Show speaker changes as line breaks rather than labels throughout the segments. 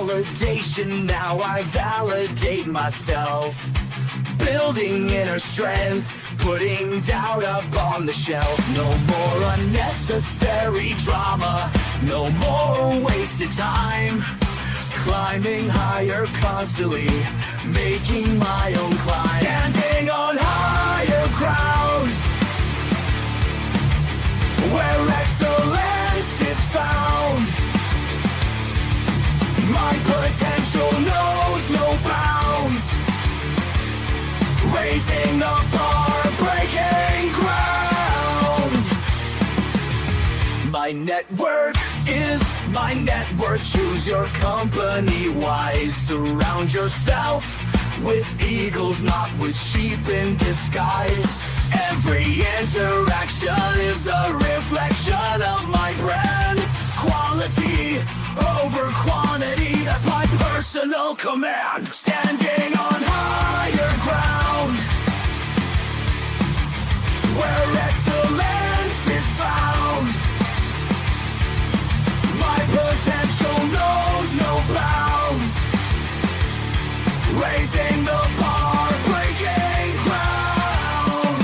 validation, now I validate myself. Building inner strength, putting doubt up on the shelf. No more unnecessary drama, no more wasted time. Climbing higher constantly, making my own climb. Standing on higher ground, where excellence is found. My potential knows no bounds. Raising the bar, breaking ground. My network is my net worth. Choose your company wise. Surround yourself with eagles, not with sheep in disguise. Every interaction is a reflection of my brand. Quality over quantity, that's my personal command. Standing on higher ground, where excellence is found. My potential knows no bounds. Raising the bar, breaking ground.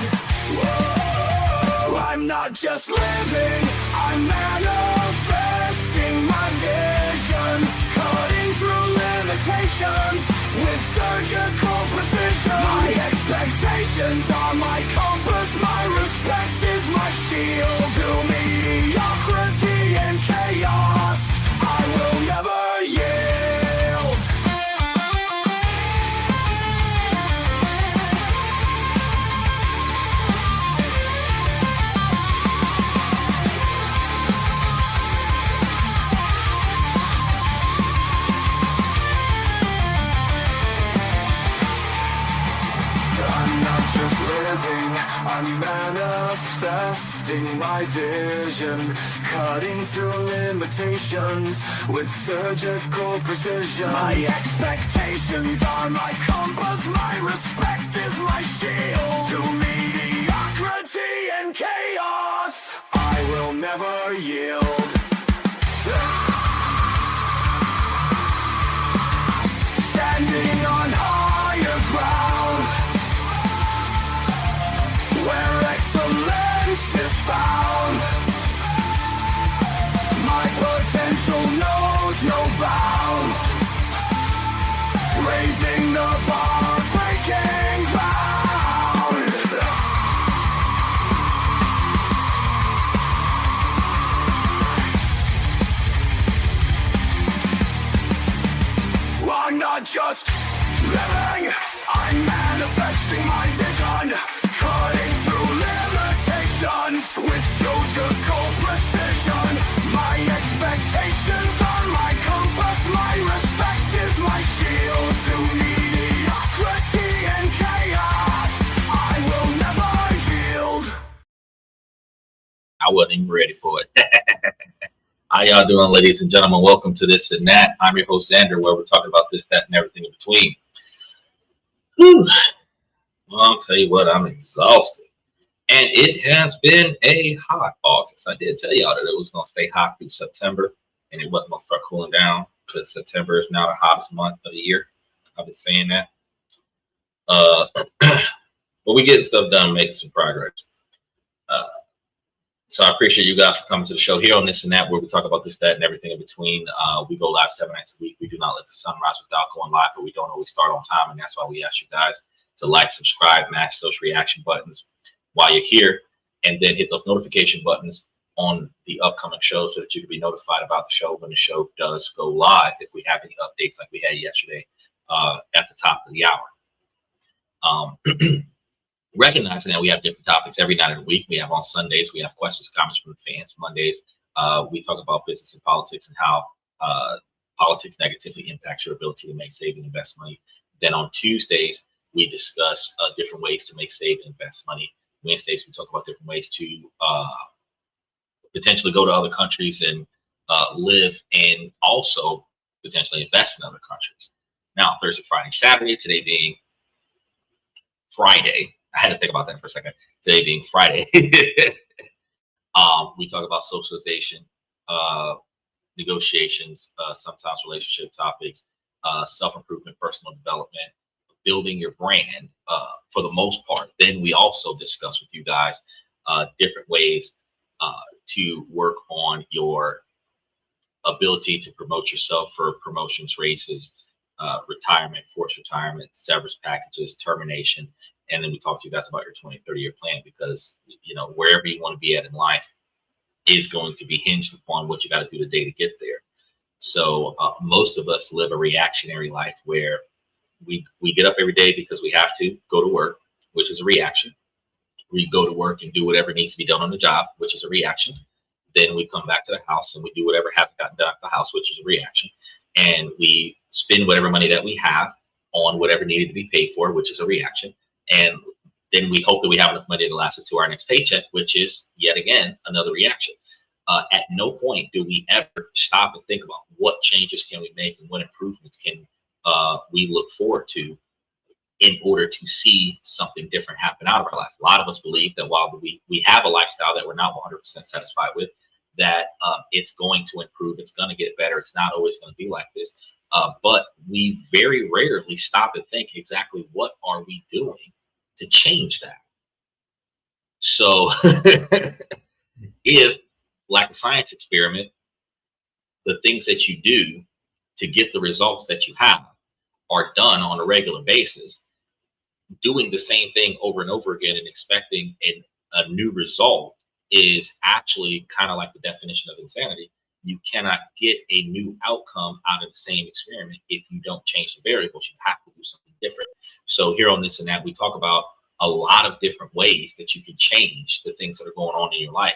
Whoa, I'm not just living, I'm manifesting my vision. Cutting through limitations with surgical precision. My expectations are my compass, my respect is my shield. To mediocrity and chaos, I will never yield. I'm manifesting my vision, cutting through limitations with surgical precision. My expectations are my compass, my respect is my shield. To mediocrity and chaos, I will never yield. Standing on higher ground, where excellence is found. My potential knows no bounds. Raising the bar, breaking ground. I'm not just living, I'm manifesting my vision. Cutting through limitations with surgical precision. My expectations are my compass, my respect is my shield. To mediocrity and chaos, I will never yield.
I wasn't even ready for it. How y'all doing, ladies and gentlemen? Welcome to This and That. I'm your host, Xander, where we're talking about this, that, and everything in between. Whew. Well, I'll tell you what, I'm exhausted. And it has been a hot August. I did tell y'all that it was going to stay hot through September, and it wasn't going to start cooling down because September is now the hottest month of the year. I've been saying that. But we getting stuff done, making some progress. So I appreciate you guys for coming to the show here on This and That, where we talk about this, that, and everything in between. We go live 7 nights a week. We do not let the sun rise without going live, but we don't always start on time, and that's why we ask you guys to like, subscribe, mash those reaction buttons while you're here, and then hit those notification buttons on the upcoming show so that you can be notified about the show when the show does go live, if we have any updates like we had yesterday at the top of the hour. Recognizing that we have different topics every night of the week. We have on Sundays, we have questions, comments from the fans. Mondays, we talk about business and politics and how politics negatively impacts your ability to make, save, and invest money. Then on Tuesdays, we discuss different ways to make, save, and invest money. Wednesdays, we talk about different ways to potentially go to other countries and live and also potentially invest in other countries. Now, Thursday, Friday, Saturday, today being Friday. I had to think about that for a second. Today being Friday. We talk about socialization, negotiations, sometimes relationship topics, self-improvement, personal development, building your brand for the most part. Then we also discuss with you guys different ways to work on your ability to promote yourself for promotions, raises, retirement, forced retirement, severance packages, termination. And then we talk to you guys about your 20-30 year plan, because wherever you want to be at in life is going to be hinged upon what you got to do today to get there. So most of us live a reactionary life where we get up every day because we have to go to work, which is a reaction. We go to work and do whatever needs to be done on the job, which is a reaction. Then we come back to the house and we do whatever has gotten done at the house, which is a reaction. And we spend whatever money that we have on whatever needed to be paid for, which is a reaction. And then we hope that we have enough money to last us to our next paycheck, which is yet again another reaction. At no point do we ever stop and think about what changes can we make and what improvements can we look forward to in order to see something different happen out of our life. A lot of us believe that while we have a lifestyle that we're not 100% satisfied with, that it's going to improve, it's going to get better, it's not always going to be like this. But we very rarely stop and think exactly what are we doing to change that. So if, like a science experiment, the things that you do to get the results that you have are done on a regular basis, doing the same thing over and over again and expecting a new result is actually kind of like the definition of insanity. You cannot get a new outcome out of the same experiment if you don't change the variables. You have to do something different. So here on This and That, we talk about a lot of different ways that you can change the things that are going on in your life.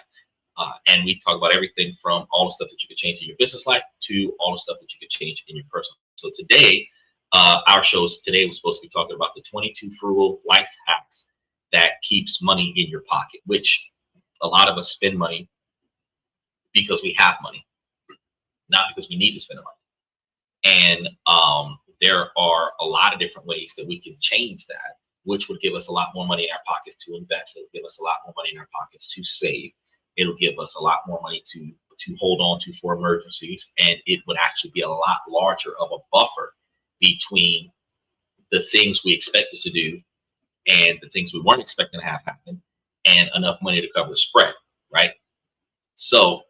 And we talk about everything from all the stuff that you could change in your business life to all the stuff that you could change in your personal. So today, our shows today was supposed to be talking about the 22 frugal life hacks that keeps money in your pocket, which a lot of us spend money because we have money, not because we need to spend the money. And there are a lot of different ways that we can change that, which would give us a lot more money in our pockets to invest. It would give us a lot more money in our pockets to save. It'll give us a lot more money to hold on to for emergencies. And it would actually be a lot larger of a buffer between the things we expected to do and the things we weren't expecting to have happen, and enough money to cover the spread, right? So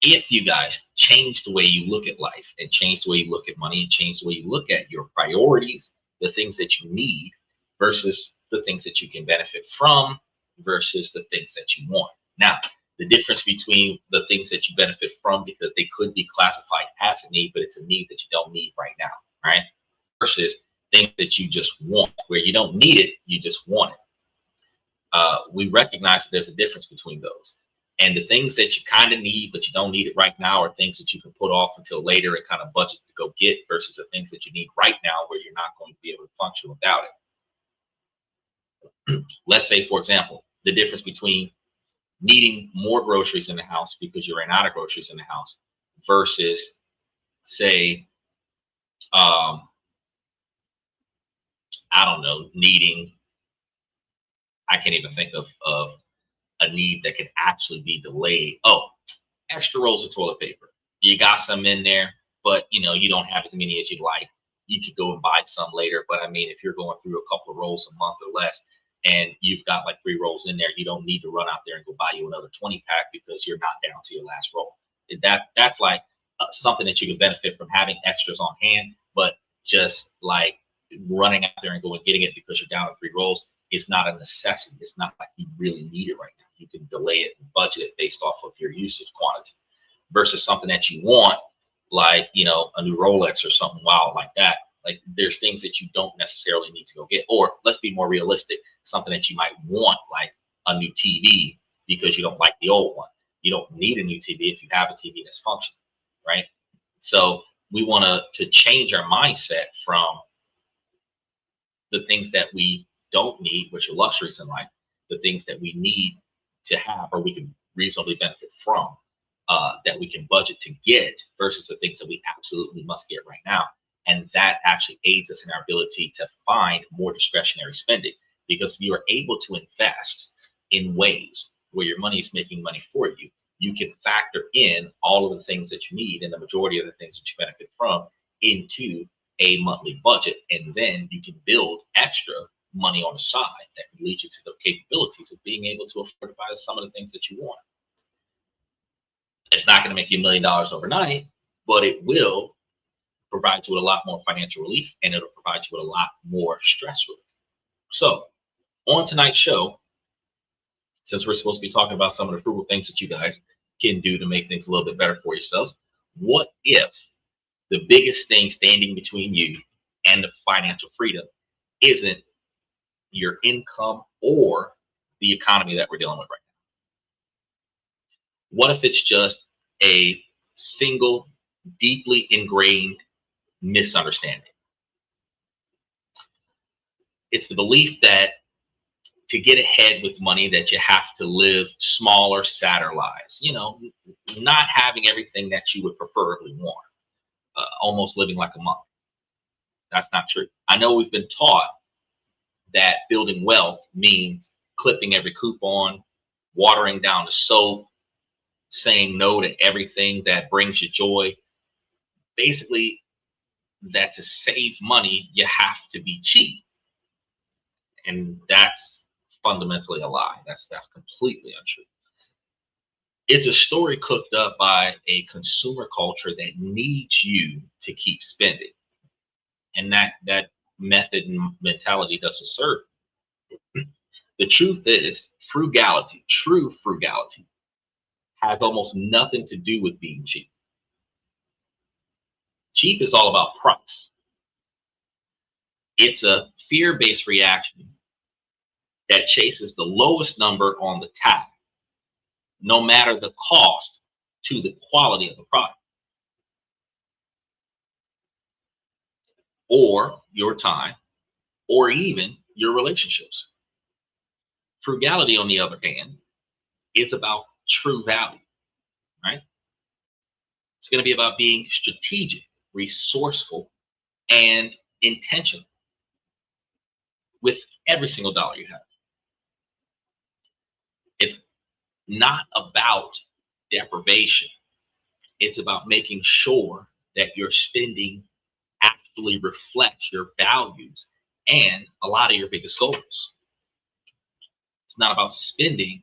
if you guys change the way you look at life and change the way you look at money and change the way you look at your priorities, the things that you need versus the things that you can benefit from versus the things that you want. Now, the difference between the things that you benefit from, because they could be classified as a need, but it's a need that you don't need right now, right? Versus things that you just want, where you don't need it, you just want it. We recognize that there's a difference between those. And the things that you kind of need, but you don't need it right now, are things that you can put off until later and kind of budget to go get, versus the things that you need right now where you're not going to be able to function without it. Let's say, for example, the difference between needing more groceries in the house because you ran out of groceries in the house versus, say, I don't know, needing, I can't even think of a need that could actually be delayed. Oh, extra rolls of toilet paper. You got some in there, but you don't have as many as you'd like. You could go and buy some later, but I mean, if you're going through a couple of rolls a month or less, and you've got like 3 rolls in there, you don't need to run out there and go buy you another 20 pack because you're not down to your last roll. That's like something that you can benefit from, having extras on hand, but just like running out there and going and getting it because you're down to 3 rolls is not a necessity. It's not like you really need it right now. You can delay it and budget it based off of your usage quantity, versus something that you want, like, a new Rolex or something wild like that. Like, there's things that you don't necessarily need to go get. Or let's be more realistic, something that you might want, like a new TV, because you don't like the old one. You don't need a new TV if you have a TV that's functioning, right? So we want to change our mindset from the things that we don't need, which are luxuries in life, the things that we need to have or we can reasonably benefit from, that we can budget to get, versus the things that we absolutely must get right now. And that actually aids us in our ability to find more discretionary spending, because if you are able to invest in ways where your money is making money for you, you can factor in all of the things that you need and the majority of the things that you benefit from into a monthly budget. And then you can build extra money on the side that can lead you to the capabilities of being able to afford to buy some of the things that you want. It's not going to make you $1,000,000 overnight, but it will provide you with a lot more financial relief, and it'll provide you with a lot more stress relief. So on tonight's show, since we're supposed to be talking about some of the frugal things that you guys can do to make things a little bit better for yourselves, what if the biggest thing standing between you and the financial freedom isn't your income or the economy that we're dealing with right now? What if it's just a single, deeply ingrained misunderstanding? It's the belief that to get ahead with money that you have to live smaller, sadder lives, not having everything that you would preferably want, almost living like a monk. That's not true. I know we've been taught that building wealth means clipping every coupon, watering down the soap, saying no to everything that brings you joy. Basically, that to save money, you have to be cheap. And that's fundamentally a lie. That's completely untrue. It's a story cooked up by a consumer culture that needs you to keep spending. And that method and mentality doesn't serve. The truth is, frugality, true frugality, has almost nothing to do with being cheap. Cheap is all about price. It's a fear-based reaction that chases the lowest number on the tag, no matter the cost to the quality of the product or your time or even your relationships. Frugality, on the other hand, is about true value, right? It's going to be about being strategic, resourceful, and intentional with every single dollar you have. It's not about deprivation. It's about making sure that your spending actually reflects your values and a lot of your biggest goals. It's not about spending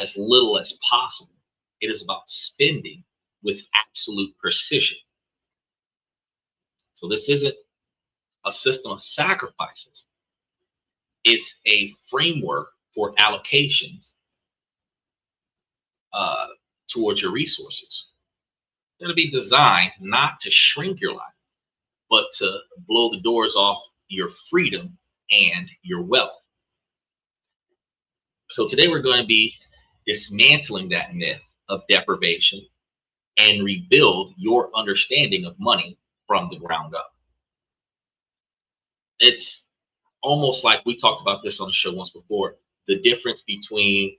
as little as possible. It is about spending with absolute precision. So this isn't a system of sacrifices. It's a framework for allocations towards your resources. It's going to be designed not to shrink your life, but to blow the doors off your freedom and your wealth. So today we're going to be dismantling that myth of deprivation and rebuild your understanding of money from the ground up. It's almost like we talked about this on the show once before, the difference between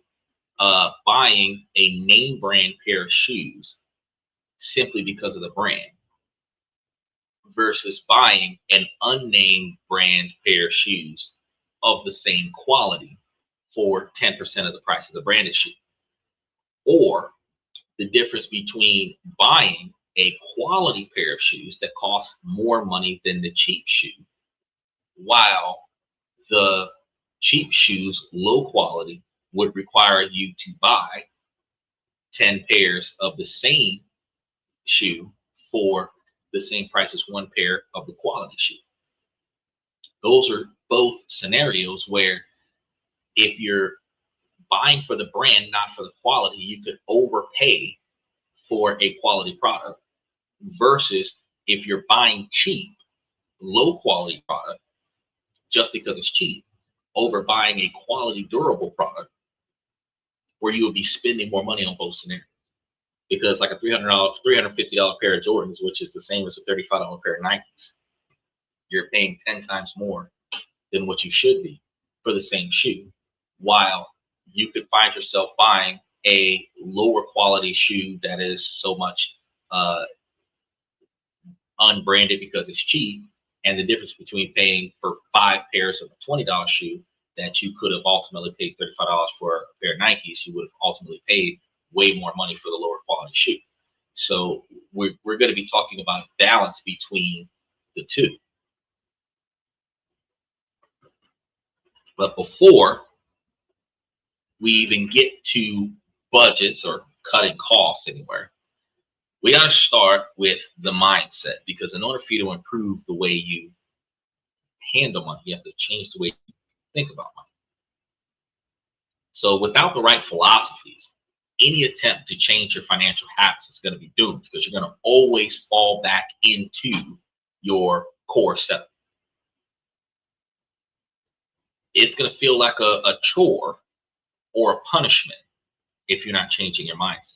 buying a name brand pair of shoes simply because of the brand versus buying an unnamed brand pair of shoes of the same quality for 10% of the price of the branded shoe. Or the difference between buying a quality pair of shoes that costs more money than the cheap shoe, while the cheap shoes, low quality, would require you to buy 10 pairs of the same shoe for the same price as one pair of the quality shoe. Those are both scenarios where if you're buying for the brand, not for the quality, you could overpay for a quality product versus if you're buying cheap, low quality product just because it's cheap over buying a quality durable product where you would be spending more money on both scenarios. Because like a $350 pair of Jordans, which is the same as a $35 pair of Nikes, you're paying 10 times more than what you should be for the same shoe, while you could find yourself buying a lower quality shoe that is so much unbranded because it's cheap, and the difference between paying for 5 pairs of a $20 shoe that you could have ultimately paid $35 for a pair of Nikes, you would have ultimately paid way more money for the lower quality shoe. So we're going to be talking about a balance between the two. But before we even get to budgets or cutting costs anywhere, we got to start with the mindset, because in order for you to improve the way you handle money, you have to change the way you think about money. So without the right philosophies, any attempt to change your financial habits is going to be doomed, because you're going to always fall back into your core setup. It's going to feel like a chore or a punishment if you're not changing your mindset.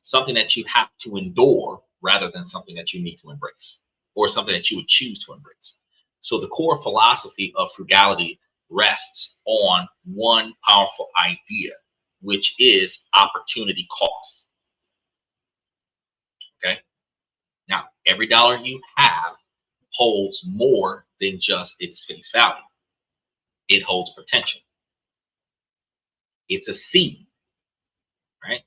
Something that you have to endure rather than something that you need to embrace, or something that you would choose to embrace. So the core philosophy of frugality rests on one powerful idea, which is opportunity cost. Okay. Now, every dollar you have holds more than just its face value. It holds potential. It's a seed, right?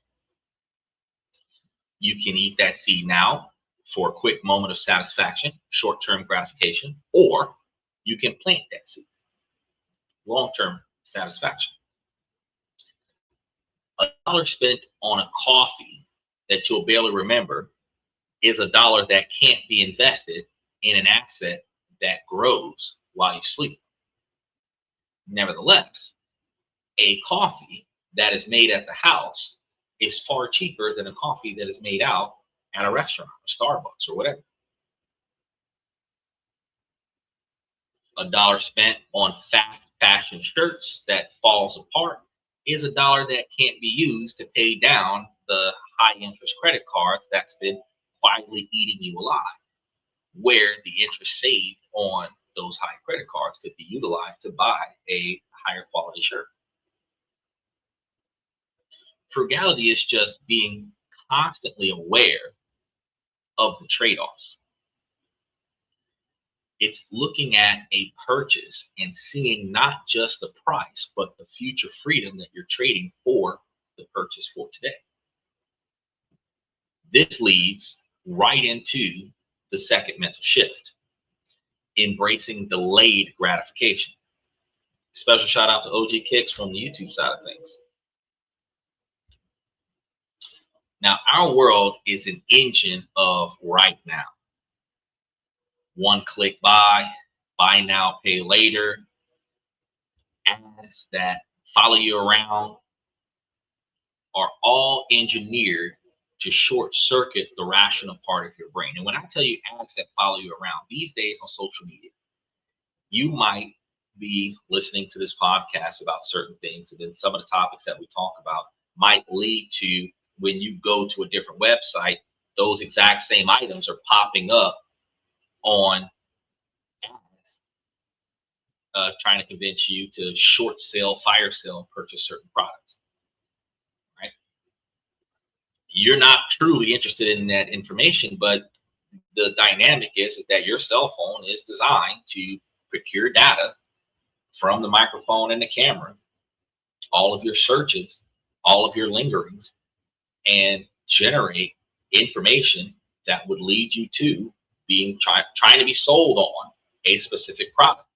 You can eat that seed now for a quick moment of satisfaction, short-term gratification, or you can plant that seed, long-term satisfaction. $1 spent on a coffee that you'll barely remember is $1 that can't be invested in an asset that grows while you sleep. Nevertheless, a coffee that is made at the house is far cheaper than a coffee that is made out at a restaurant, or Starbucks, or whatever. $1 spent on fast fashion shirts that falls apart is $1 that can't be used to pay down the high interest credit cards that's been quietly eating you alive, where the interest saved on those high credit cards could be utilized to buy a higher quality shirt. Frugality is just being constantly aware of the trade-offs. It's looking at a purchase and seeing not just the price, but the future freedom that you're trading for the purchase for today. This leads right into the second mental shift, embracing delayed gratification. Special shout out to OG Kicks from the YouTube side of things. Now, our world is an engine of right now. One click buy now, pay later, ads that follow you around are all engineered to short circuit the rational part of your brain. And when I tell you ads that follow you around these days on social media, you might be listening to this podcast about certain things, and then some of the topics that we talk about might lead to, when you go to a different website, those exact same items are popping up on ads, trying to convince you to short sale, fire sale, purchase certain products. Right? You're not truly interested in that information, but the dynamic is that your cell phone is designed to procure data from the microphone and the camera, all of your searches, all of your lingerings, and generate information that would lead you to being trying to be sold on a specific product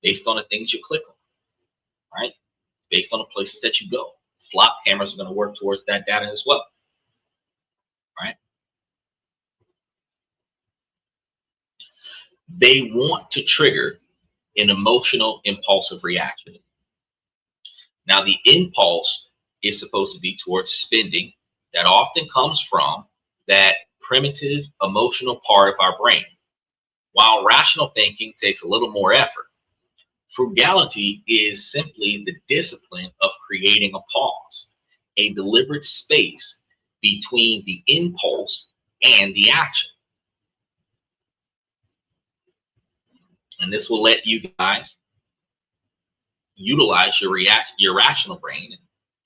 based on the things you click on, right? Based on the places that you go. Flop cameras are going to work towards that data as well, right? They want to trigger an emotional impulsive reaction. Now, the impulse is supposed to be towards spending. That often comes from that primitive emotional part of our brain. While rational thinking takes a little more effort, frugality is simply the discipline of creating a pause, a deliberate space between the impulse and the action. And this will let you guys utilize your rational brain and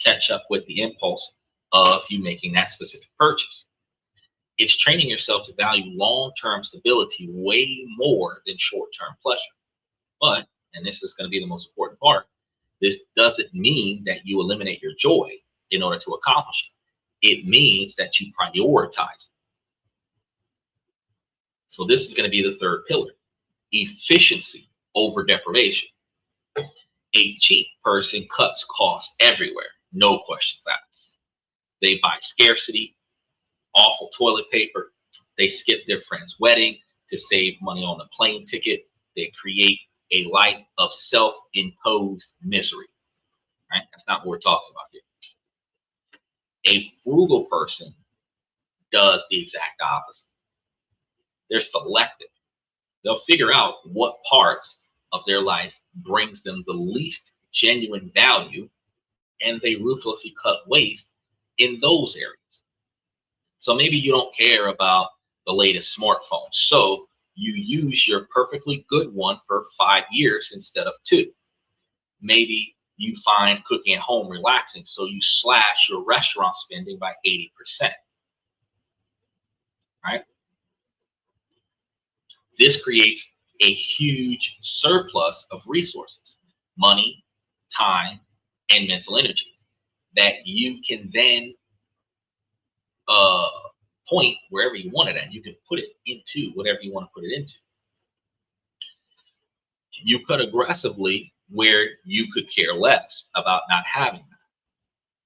catch up with the impulse of you making that specific purchase. It's training yourself to value long-term stability way more than short-term pleasure. But, and this is going to be the most important part, this doesn't mean that you eliminate your joy in order to accomplish it. It means that you prioritize. So this is going to be the third pillar: efficiency over deprivation. A cheap person cuts costs everywhere, no questions asked. They buy scarcity, awful toilet paper. They skip their friend's wedding to save money on the plane ticket. They create a life of self-imposed misery. Right? That's not what we're talking about here. A frugal person does the exact opposite. They're selective. They'll figure out what parts of their life brings them the least genuine value, and they ruthlessly cut waste in those areas. So maybe you don't care about the latest smartphone, so you use your perfectly good one for 5 years instead of 2. Maybe you find cooking at home relaxing, so you slash your restaurant spending by 80%. Right? This creates a huge surplus of resources, money, time, and mental energy that you can then point wherever you want it at. You can put it into whatever you want to put it into. You cut aggressively where you could care less about not having that,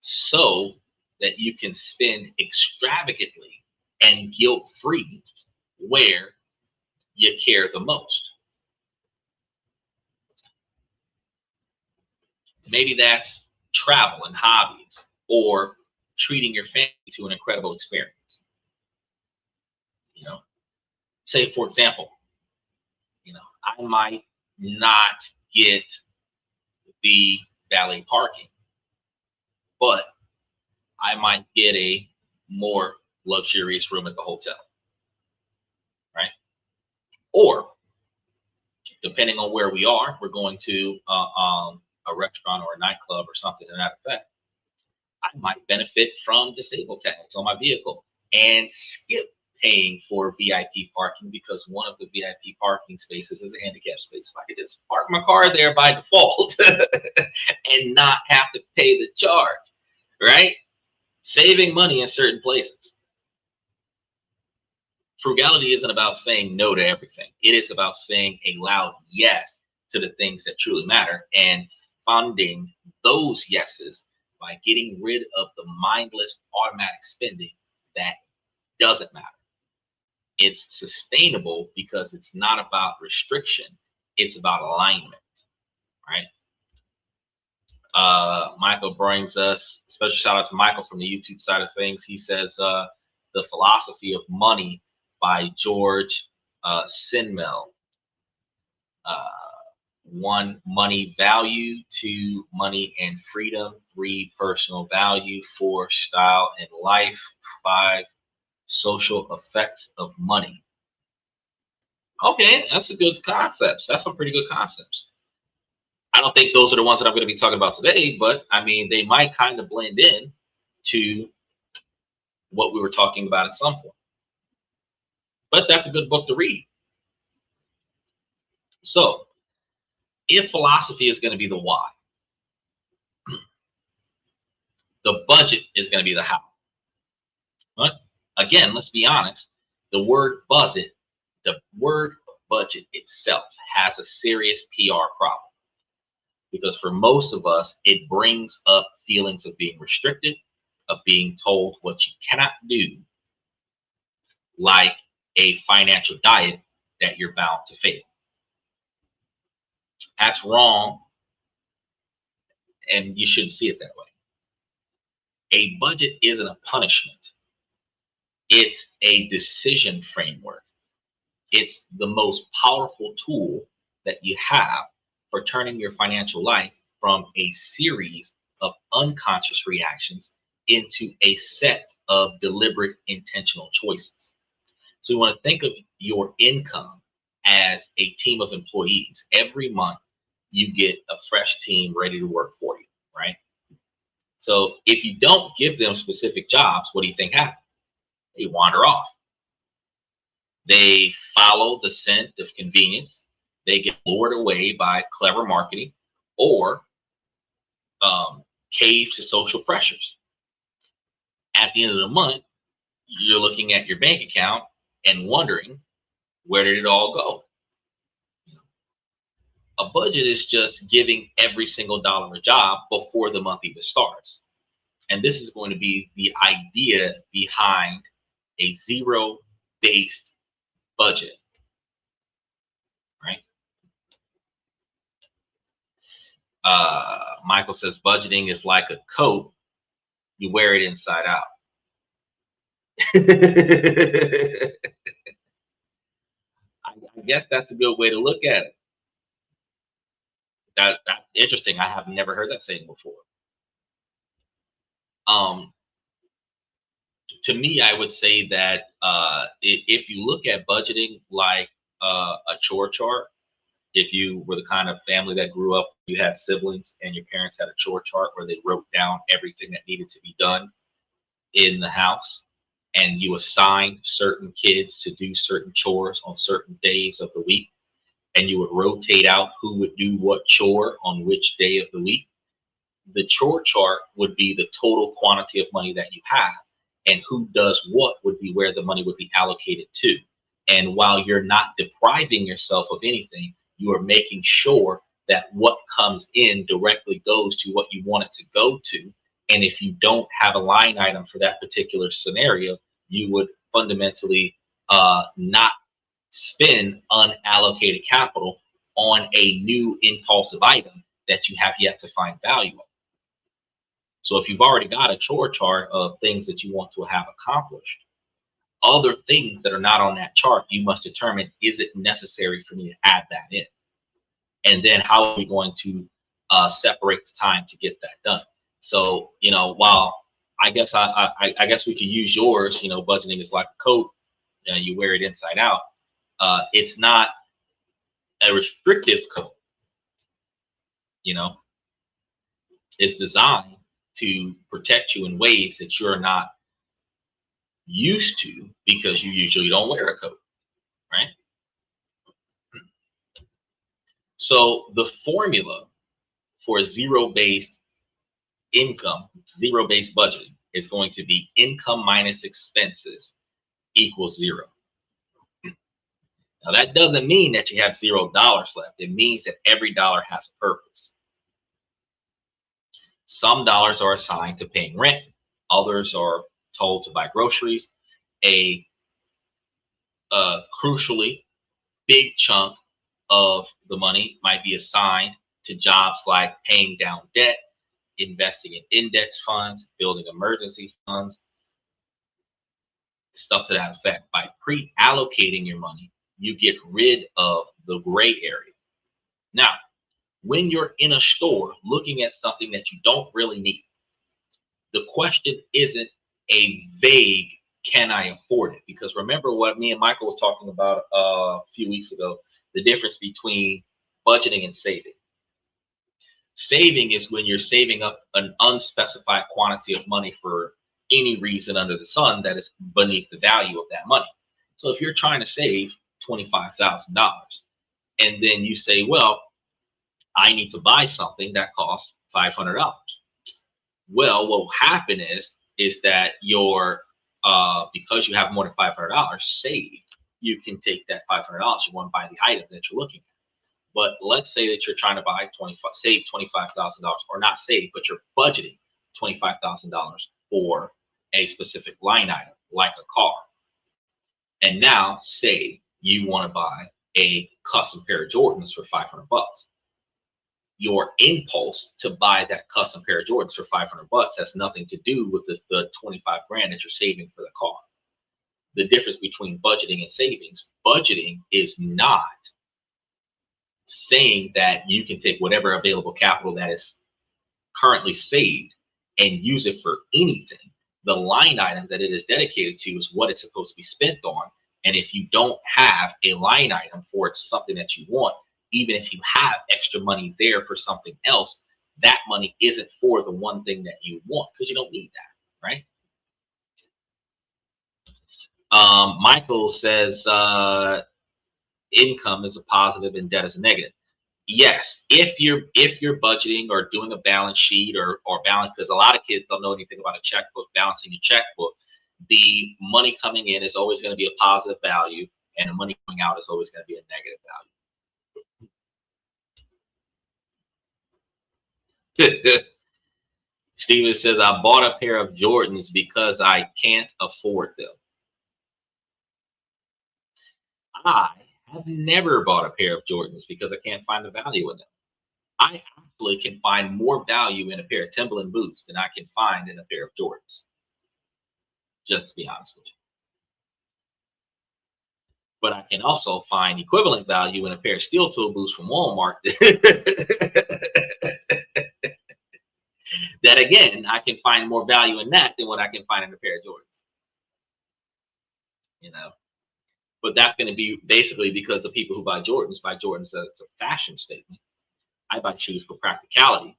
so that you can spend extravagantly and guilt-free where you care the most. Maybe that's travel and hobbies, or treating your family to an incredible experience. You know, say for example, I might not get the valet parking, but I might get a more luxurious room at the hotel, right? Or depending on where we are, we're going to a restaurant or a nightclub or something to that effect. I might benefit from disabled tags on my vehicle and skip paying for VIP parking because one of the VIP parking spaces is a handicap space. If I could just park my car there by default and not have to pay the charge, right? Saving money in certain places. Frugality isn't about saying no to everything. It is about saying a loud yes to the things that truly matter and funding those yeses by getting rid of the mindless automatic spending that doesn't matter. It's sustainable because it's not about restriction. It's about alignment, right? Michael brings us, special shout out to Michael from the YouTube side of things. He says, The Philosophy of Money by George Sinmel. 1, money value. 2, money and freedom. 3, personal value. 4, style and life. 5, social effects of money. Okay, that's a good concepts. That's some pretty good concepts. I don't think those are the ones that I'm going to be talking about today, but I mean, they might kind of blend in to what we were talking about at some point. But that's a good book to read. So, if philosophy is going to be the why, the budget is going to be the how. But again, let's be honest, the word budget itself has a serious PR problem. Because for most of us, it brings up feelings of being restricted, of being told what you cannot do, like a financial diet that you're bound to fail. That's wrong, and you shouldn't see it that way. A budget isn't a punishment. It's a decision framework. It's the most powerful tool that you have for turning your financial life from a series of unconscious reactions into a set of deliberate, intentional choices. So you want to think of your income as a team of employees. Every month, you get a fresh team ready to work for you, right? So if you don't give them specific jobs, what do you think happens? They wander off. They follow the scent of convenience. They get lured away by clever marketing or cave to social pressures. At the end of the month, you're looking at your bank account and wondering, where did it all go? A budget is just giving every single dollar a job before the month even starts. And this is going to be the idea behind a zero-based budget, right? Michael says budgeting is like a coat. You wear it inside out. I guess that's a good way to look at it. That's interesting. I have never heard that saying before. Um, to me, I would say that if you look at budgeting like a chore chart, if you were the kind of family that grew up, you had siblings and your parents had a chore chart where they wrote down everything that needed to be done in the house, and you assigned certain kids to do certain chores on certain days of the week, and you would rotate out who would do what chore on which day of the week. The chore chart would be the total quantity of money that you have, and who does what would be where the money would be allocated to. And while you're not depriving yourself of anything, you are making sure that what comes in directly goes to what you want it to go to. And if you don't have a line item for that particular scenario, you would fundamentally not spend unallocated capital on a new impulsive item that you have yet to find value in. So if you've already got a chore chart of things that you want to have accomplished, other things that are not on that chart, you must determine, is it necessary for me to add that in? And then how are we going to separate the time to get that done? So, while I guess I guess we could use yours, budgeting is like a coat, you wear it inside out. It's not a restrictive coat, it's designed to protect you in ways that you're not used to because you usually don't wear a coat, right? So the formula for zero-based income, zero-based budgeting is going to be income minus expenses equals zero. Now that doesn't mean that you have $0 left. It means that every dollar has a purpose. Some dollars are assigned to paying rent. Others are told to buy groceries. A crucially big chunk of the money might be assigned to jobs like paying down debt, investing in index funds, building emergency funds, stuff to that effect. By pre-allocating your money, you get rid of the gray area. Now, when you're in a store looking at something that you don't really need, the question isn't a vague, can I afford it? Because remember what me and Michael was talking about a few weeks ago, the difference between budgeting and saving. Saving is when you're saving up an unspecified quantity of money for any reason under the sun that is beneath the value of that money. So if you're trying to save $25,000 and then you say, well, I need to buy something that costs $500. Well, what will happen is that your because you have more than $500 saved, you can take that $500, you want to buy the item that you're looking at. But let's say that you're trying to save $25,000, or not save, but you're budgeting $25,000 for a specific line item, like a car. And now say you want to buy a custom pair of Jordans for $500. Your impulse to buy that custom pair of Jordans for $500 has nothing to do with the 25 grand that you're saving for the car. The difference between budgeting and savings, budgeting is not saying that you can take whatever available capital that is currently saved and use it for anything. The line item that it is dedicated to is what it's supposed to be spent on. And if you don't have a line item for something that you want, even if you have extra money there for something else, that money isn't for the one thing that you want, because you don't need that, right? Michael says income is a positive and debt is a negative. yes, if you're budgeting or doing a balance sheet or balance, because a lot of kids don't know anything about a checkbook, balancing your checkbook, the money coming in is always going to be a positive value, and the money going out is always going to be a negative value. Steven says, I bought a pair of Jordans because I can't afford them. I have never bought a pair of Jordans because I can't find the value in them. I actually can find more value in a pair of Timberland boots than I can find in a pair of Jordans. Just to be honest with you. But I can also find equivalent value in a pair of steel toe boots from Walmart. That again, I can find more value in that than what I can find in a pair of Jordans. You know, but that's going to be basically because the people who buy Jordans as a fashion statement. I buy shoes for practicality.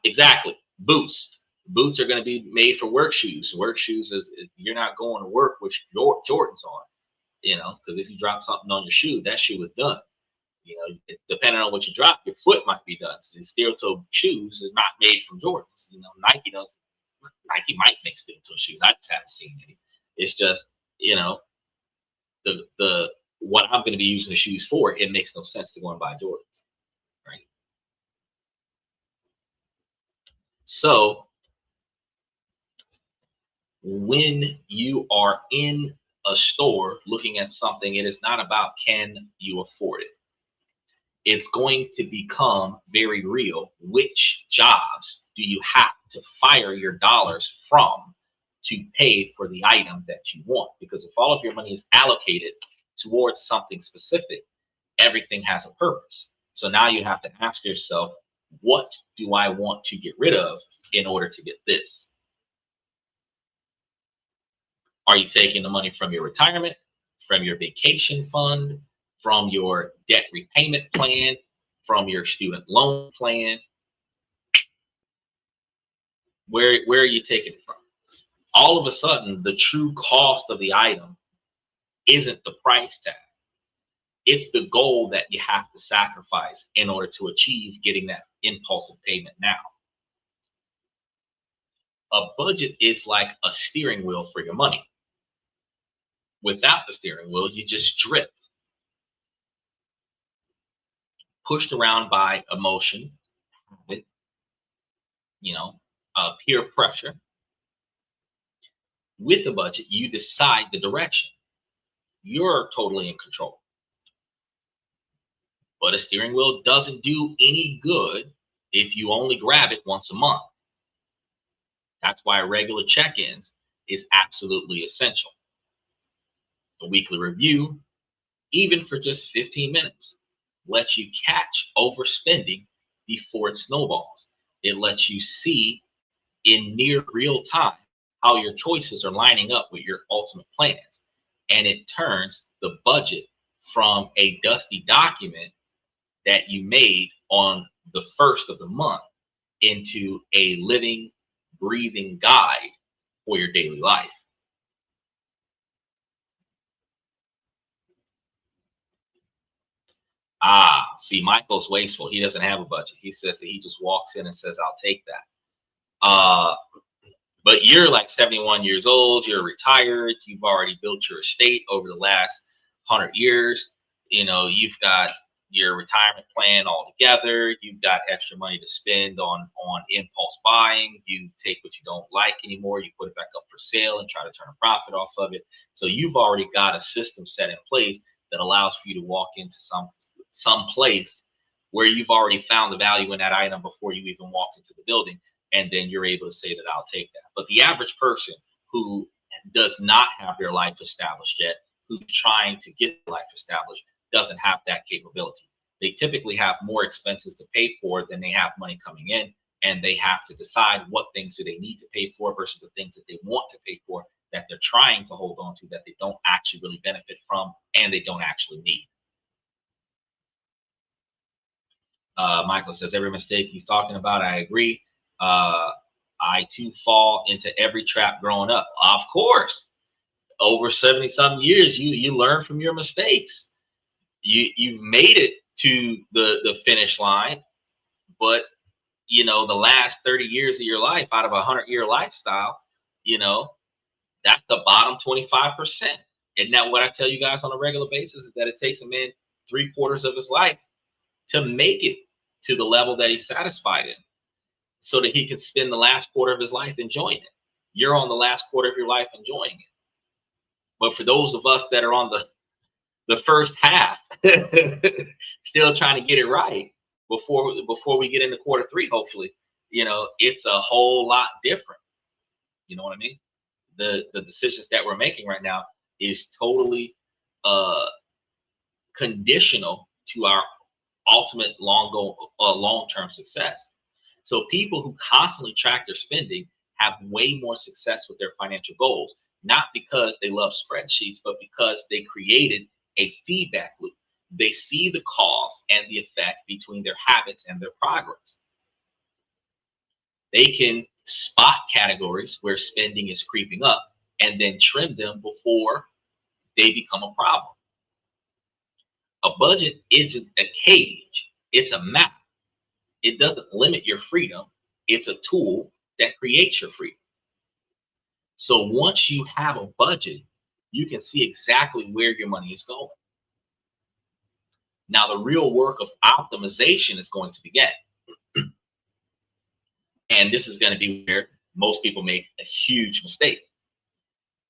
Exactly, boots. Boots are going to be made for work shoes. Work shoes is you're not going to work with Jordans on. You know, because if you drop something on your shoe, that shoe is done. You know, depending on what you drop, your foot might be done. So the steel toe shoes is not made from Jordans. You know, Nike does. Nike might make steel toe shoes. I just haven't seen any. It's just, you know, the what I'm going to be using the shoes for. It makes no sense to go and buy Jordans, right? So when you are in a store looking at something, it is not about can you afford it. It's going to become very real. Which jobs do you have to fire your dollars from to pay for the item that you want? Because if all of your money is allocated towards something specific, everything has a purpose. So now you have to ask yourself, what do I want to get rid of in order to get this? Are you taking the money from your retirement, from your vacation fund, from your debt repayment plan, from your student loan plan? Where are you taking it from? All of a sudden, the true cost of the item isn't the price tag. It's the goal that you have to sacrifice in order to achieve getting that impulsive payment now. A budget is like a steering wheel for your money. Without the steering wheel, you just drift, pushed around by emotion, habit, you know, peer pressure. With a budget, you decide the direction. You're totally in control. But a steering wheel doesn't do any good if you only grab it once a month. That's why regular check-ins is absolutely essential. A weekly review, even for just 15 minutes, lets you catch overspending before it snowballs. It lets you see in near real time how your choices are lining up with your ultimate plans. And it turns the budget from a dusty document that you made on the first of the month into a living, breathing guide for your daily life. See, Michael's wasteful. He doesn't have a budget. He says that he just walks in and says, I'll take that. But you're like 71 years old. You're retired. You've already built your estate over the last 100 years. You know, you've got your retirement plan all together. You've got extra money to spend on impulse buying. You take what you don't like anymore, you put it back up for sale and try to turn a profit off of it. So you've already got a system set in place that allows for you to walk into some place where you've already found the value in that item before you even walked into the building, and then you're able to say that I'll take that. But the average person who does not have their life established yet, who's trying to get their life established, doesn't have that capability. They typically have more expenses to pay for than they have money coming in, and they have to decide what things do they need to pay for versus the things that they want to pay for that they're trying to hold on to, that they don't actually really benefit from and they don't actually need. Michael says, every mistake he's talking about, I agree. I too fall into every trap growing up. Of course, over 70 some years, you learn from your mistakes. You've made it to the finish line, but you know, the last 30 years of your life out of a 100-year lifestyle, you know, that's the bottom 25%. Isn't that what I tell you guys on a regular basis? Is that it takes a man 3/4 of his life to make it to the level that he's satisfied in, so that he can spend the last quarter of his life enjoying it. You're on the last quarter of your life enjoying it. But for those of us that are on the first half, still trying to get it right before we get into quarter three, hopefully, you know, it's a whole lot different. You know what I mean? The decisions that we're making right now is totally uh conditional to our ultimate long-term success. So people who constantly track their spending have way more success with their financial goals, not because they love spreadsheets, but because they created a feedback loop. They see the cause and the effect between their habits and their progress. They can spot categories where spending is creeping up and then trim them before they become a problem. A budget isn't a cage, it's a map. It doesn't limit your freedom, it's a tool that creates your freedom. So once you have a budget, you can see exactly where your money is going. Now, the real work of optimization is going to begin. And this is going to be where most people make a huge mistake.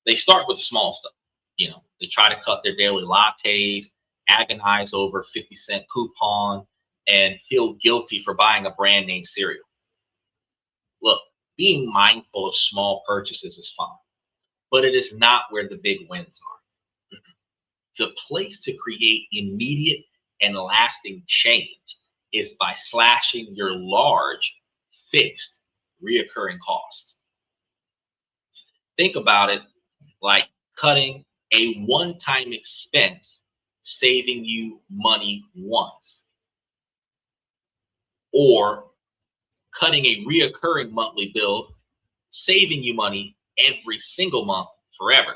They start with the small stuff. You know, they try to cut their daily lattes, agonize over 50-cent coupon, and feel guilty for buying a brand name cereal. Look, being mindful of small purchases is fun, but it is not where the big wins are. The place to create immediate and lasting change is by slashing your large, fixed, reoccurring costs. Think about it like cutting a one-time expense, saving you money once, or cutting a reoccurring monthly bill, saving you money every single month forever.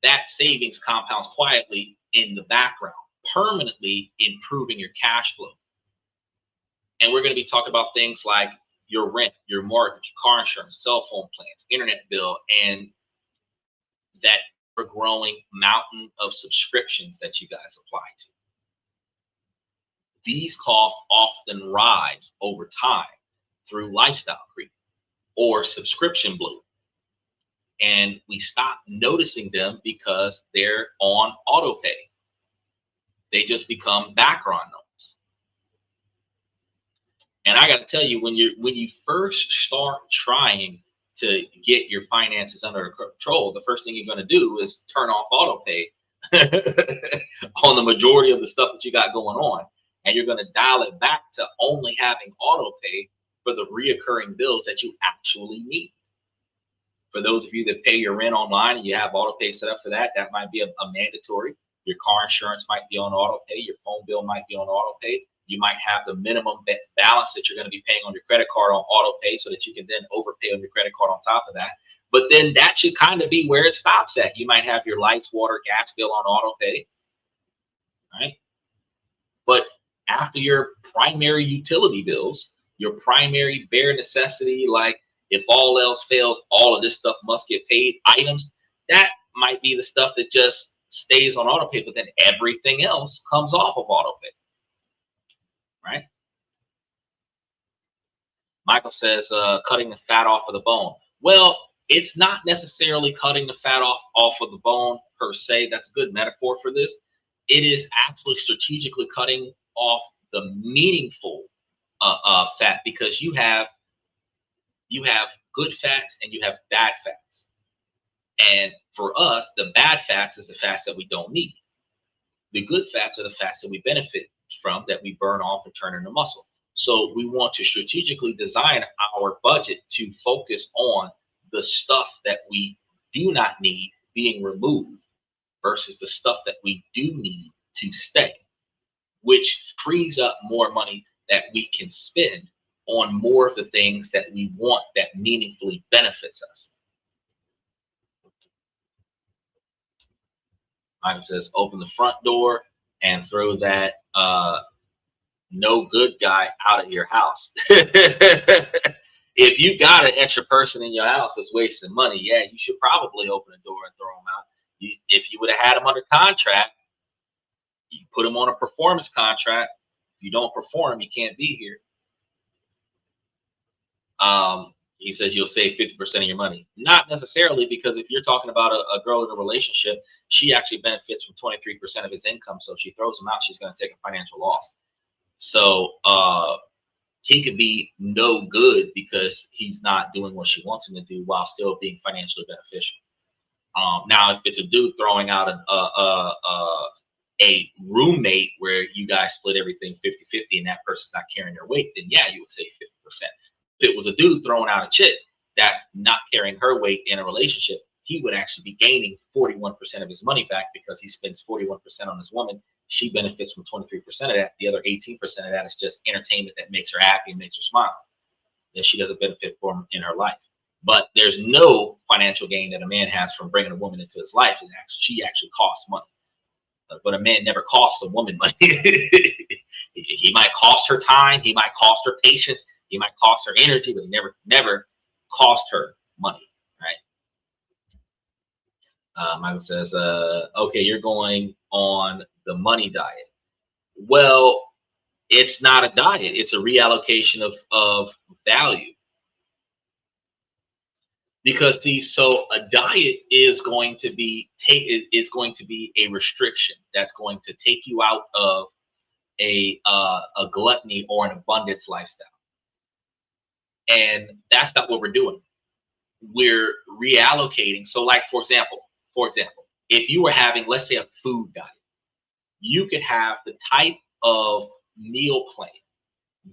That savings compounds quietly in the background, permanently improving your cash flow. And we're going to be talking about things like your rent, your mortgage, car insurance, cell phone plans, internet bill, and that growing mountain of subscriptions that you guys apply to. These costs often rise over time through lifestyle creep or subscription bloat. And we stop noticing them because they're on auto pay. They just become background noise. And I got to tell you, when you first start trying to get your finances under control, the first thing you're going to do is turn off auto pay on the majority of the stuff that you got going on. And you're going to dial it back to only having auto pay for the reoccurring bills that you actually need. For those of you that pay your rent online and you have auto pay set up for that, that might be a mandatory. Your car insurance might be on auto pay. Your phone bill might be on auto pay. You might have the minimum balance that you're going to be paying on your credit card on auto pay so that you can then overpay on your credit card on top of that. But then that should kind of be where it stops at. You might have your lights, water, gas bill on auto pay, right? But after your primary utility bills, your primary bare necessity, like if all else fails, all of this stuff must get paid items, that might be the stuff that just stays on auto pay, but then everything else comes off of auto pay, right? Michael says, cutting the fat off of the bone. Well, it's not necessarily cutting the fat off of the bone per se. That's a good metaphor for this. It is actually strategically cutting off the meaningful fat, because you have good fats and you have bad fats. And for us, the bad fats is the fats that we don't need. The good fats are the fats that we benefit from, that we burn off and turn into muscle. So we want to strategically design our budget to focus on the stuff that we do not need being removed versus the stuff that we do need to stay, which frees up more money that we can spend on more of the things that we want that meaningfully benefits us. Michael says, open the front door and throw that no good guy out of your house. If you got an extra person in your house that's wasting money, yeah, you should probably open the door and throw them out. If you would have had them under contract, you put them on a performance contract. If you don't perform, you can't be here. He says you'll save 50% of your money. Not necessarily, because if you're talking about a girl in a relationship, she actually benefits from 23% of his income. So if she throws him out, she's going to take a financial loss. So he could be no good because he's not doing what she wants him to do while still being financially beneficial. Now, if it's a dude throwing out a roommate where you guys split everything 50-50 and that person's not carrying their weight, then yeah, you would save 50%. If it was a dude throwing out a chick that's not carrying her weight in a relationship, he would actually be gaining 41% of his money back because he spends 41% on his woman. She benefits from 23% of that. The other 18% of that is just entertainment that makes her happy and makes her smile, that she doesn't benefit from in her life. But there's no financial gain that a man has from bringing a woman into his life. And she actually costs money. But a man never costs a woman money. He might cost her time. He might cost her patience. He might cost her energy, but he never cost her money, right? Michael says, okay, you're going on the money diet. Well, it's not a diet. It's a reallocation of value. Because so a diet is going to be a restriction that's going to take you out of a gluttony or an abundance lifestyle, and that's not what we're doing. We're reallocating. So, like for example, if you were having, let's say, a food diet, you could have the type of meal plan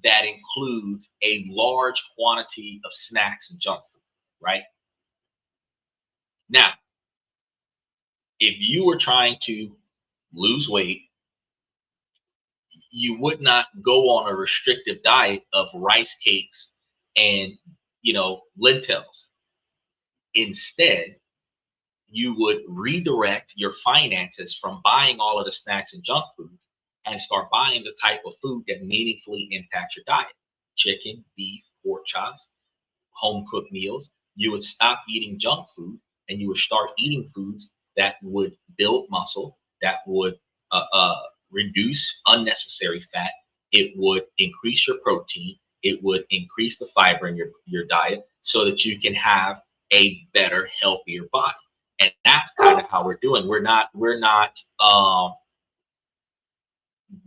that includes a large quantity of snacks and junk food, right? Now, if you were trying to lose weight, you would not go on a restrictive diet of rice cakes and, lentils. Instead, you would redirect your finances from buying all of the snacks and junk food and start buying the type of food that meaningfully impacts your diet. Chicken, beef, pork chops, home cooked meals. You would stop eating junk food and you would start eating foods that would build muscle, that would reduce unnecessary fat. It would increase your protein. It would increase the fiber in your diet so that you can have a better, healthier body. And that's kind of how we're doing. We're not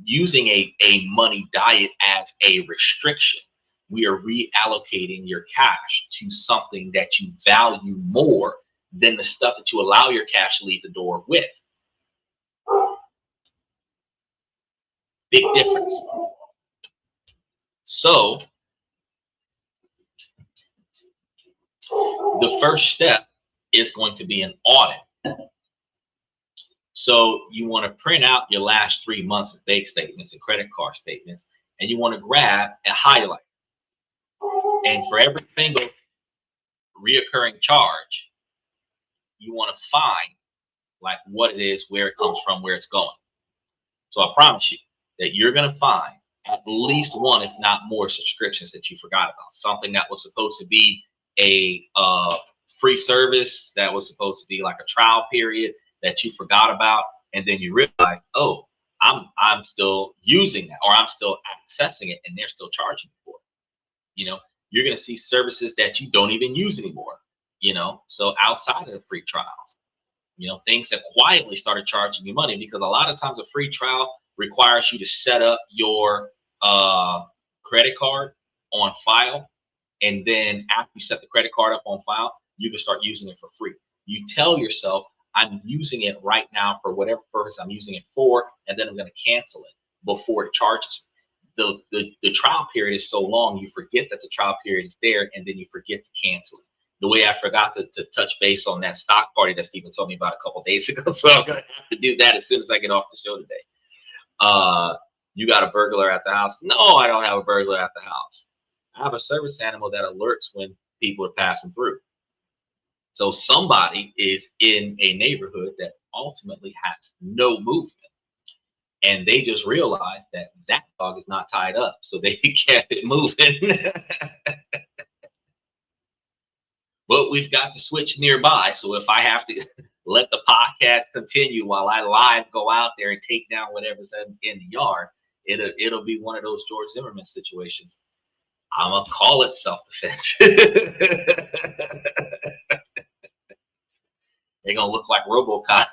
using a money diet as a restriction. We are reallocating your cash to something that you value more than the stuff that you allow your cash to leave the door with. Big difference. So the first step is going to be an audit. So you want to print out your last 3 months of bank statements and credit card statements, and you want to grab a highlight. And for every single reoccurring charge, you want to find like what it is, where it comes from, where it's going. So I promise you that you're going to find at least one, if not more, subscriptions that you forgot about. Something that was supposed to be a free service, that was supposed to be like a trial period that you forgot about, and then you realize, oh, I'm still using that, or I'm still accessing it, and they're still charging for it. You're going to see services that you don't even use anymore. So outside of the free trials, things that quietly started charging you money, because a lot of times a free trial requires you to set up your credit card on file. And then after you set the credit card up on file, you can start using it for free. You tell yourself, I'm using it right now for whatever purpose I'm using it for, and then I'm going to cancel it before it charges me. The trial period is so long, you forget that the trial period is there, and then you forget to cancel it. The way I forgot to touch base on that stock party that Stephen told me about a couple days ago. So I'm going to have to do that as soon as I get off the show today. You got a burglar at the house? No, I don't have a burglar at the house. I have a service animal that alerts when people are passing through. So somebody is in a neighborhood that ultimately has no movement. And they just realized that that dog is not tied up, so they kept it moving. But we've got the switch nearby, so if I have to let the podcast continue while I live go out there and take down whatever's in the yard, it'll be one of those George Zimmerman situations. I'm gonna call it self-defense. They're gonna look like RoboCop.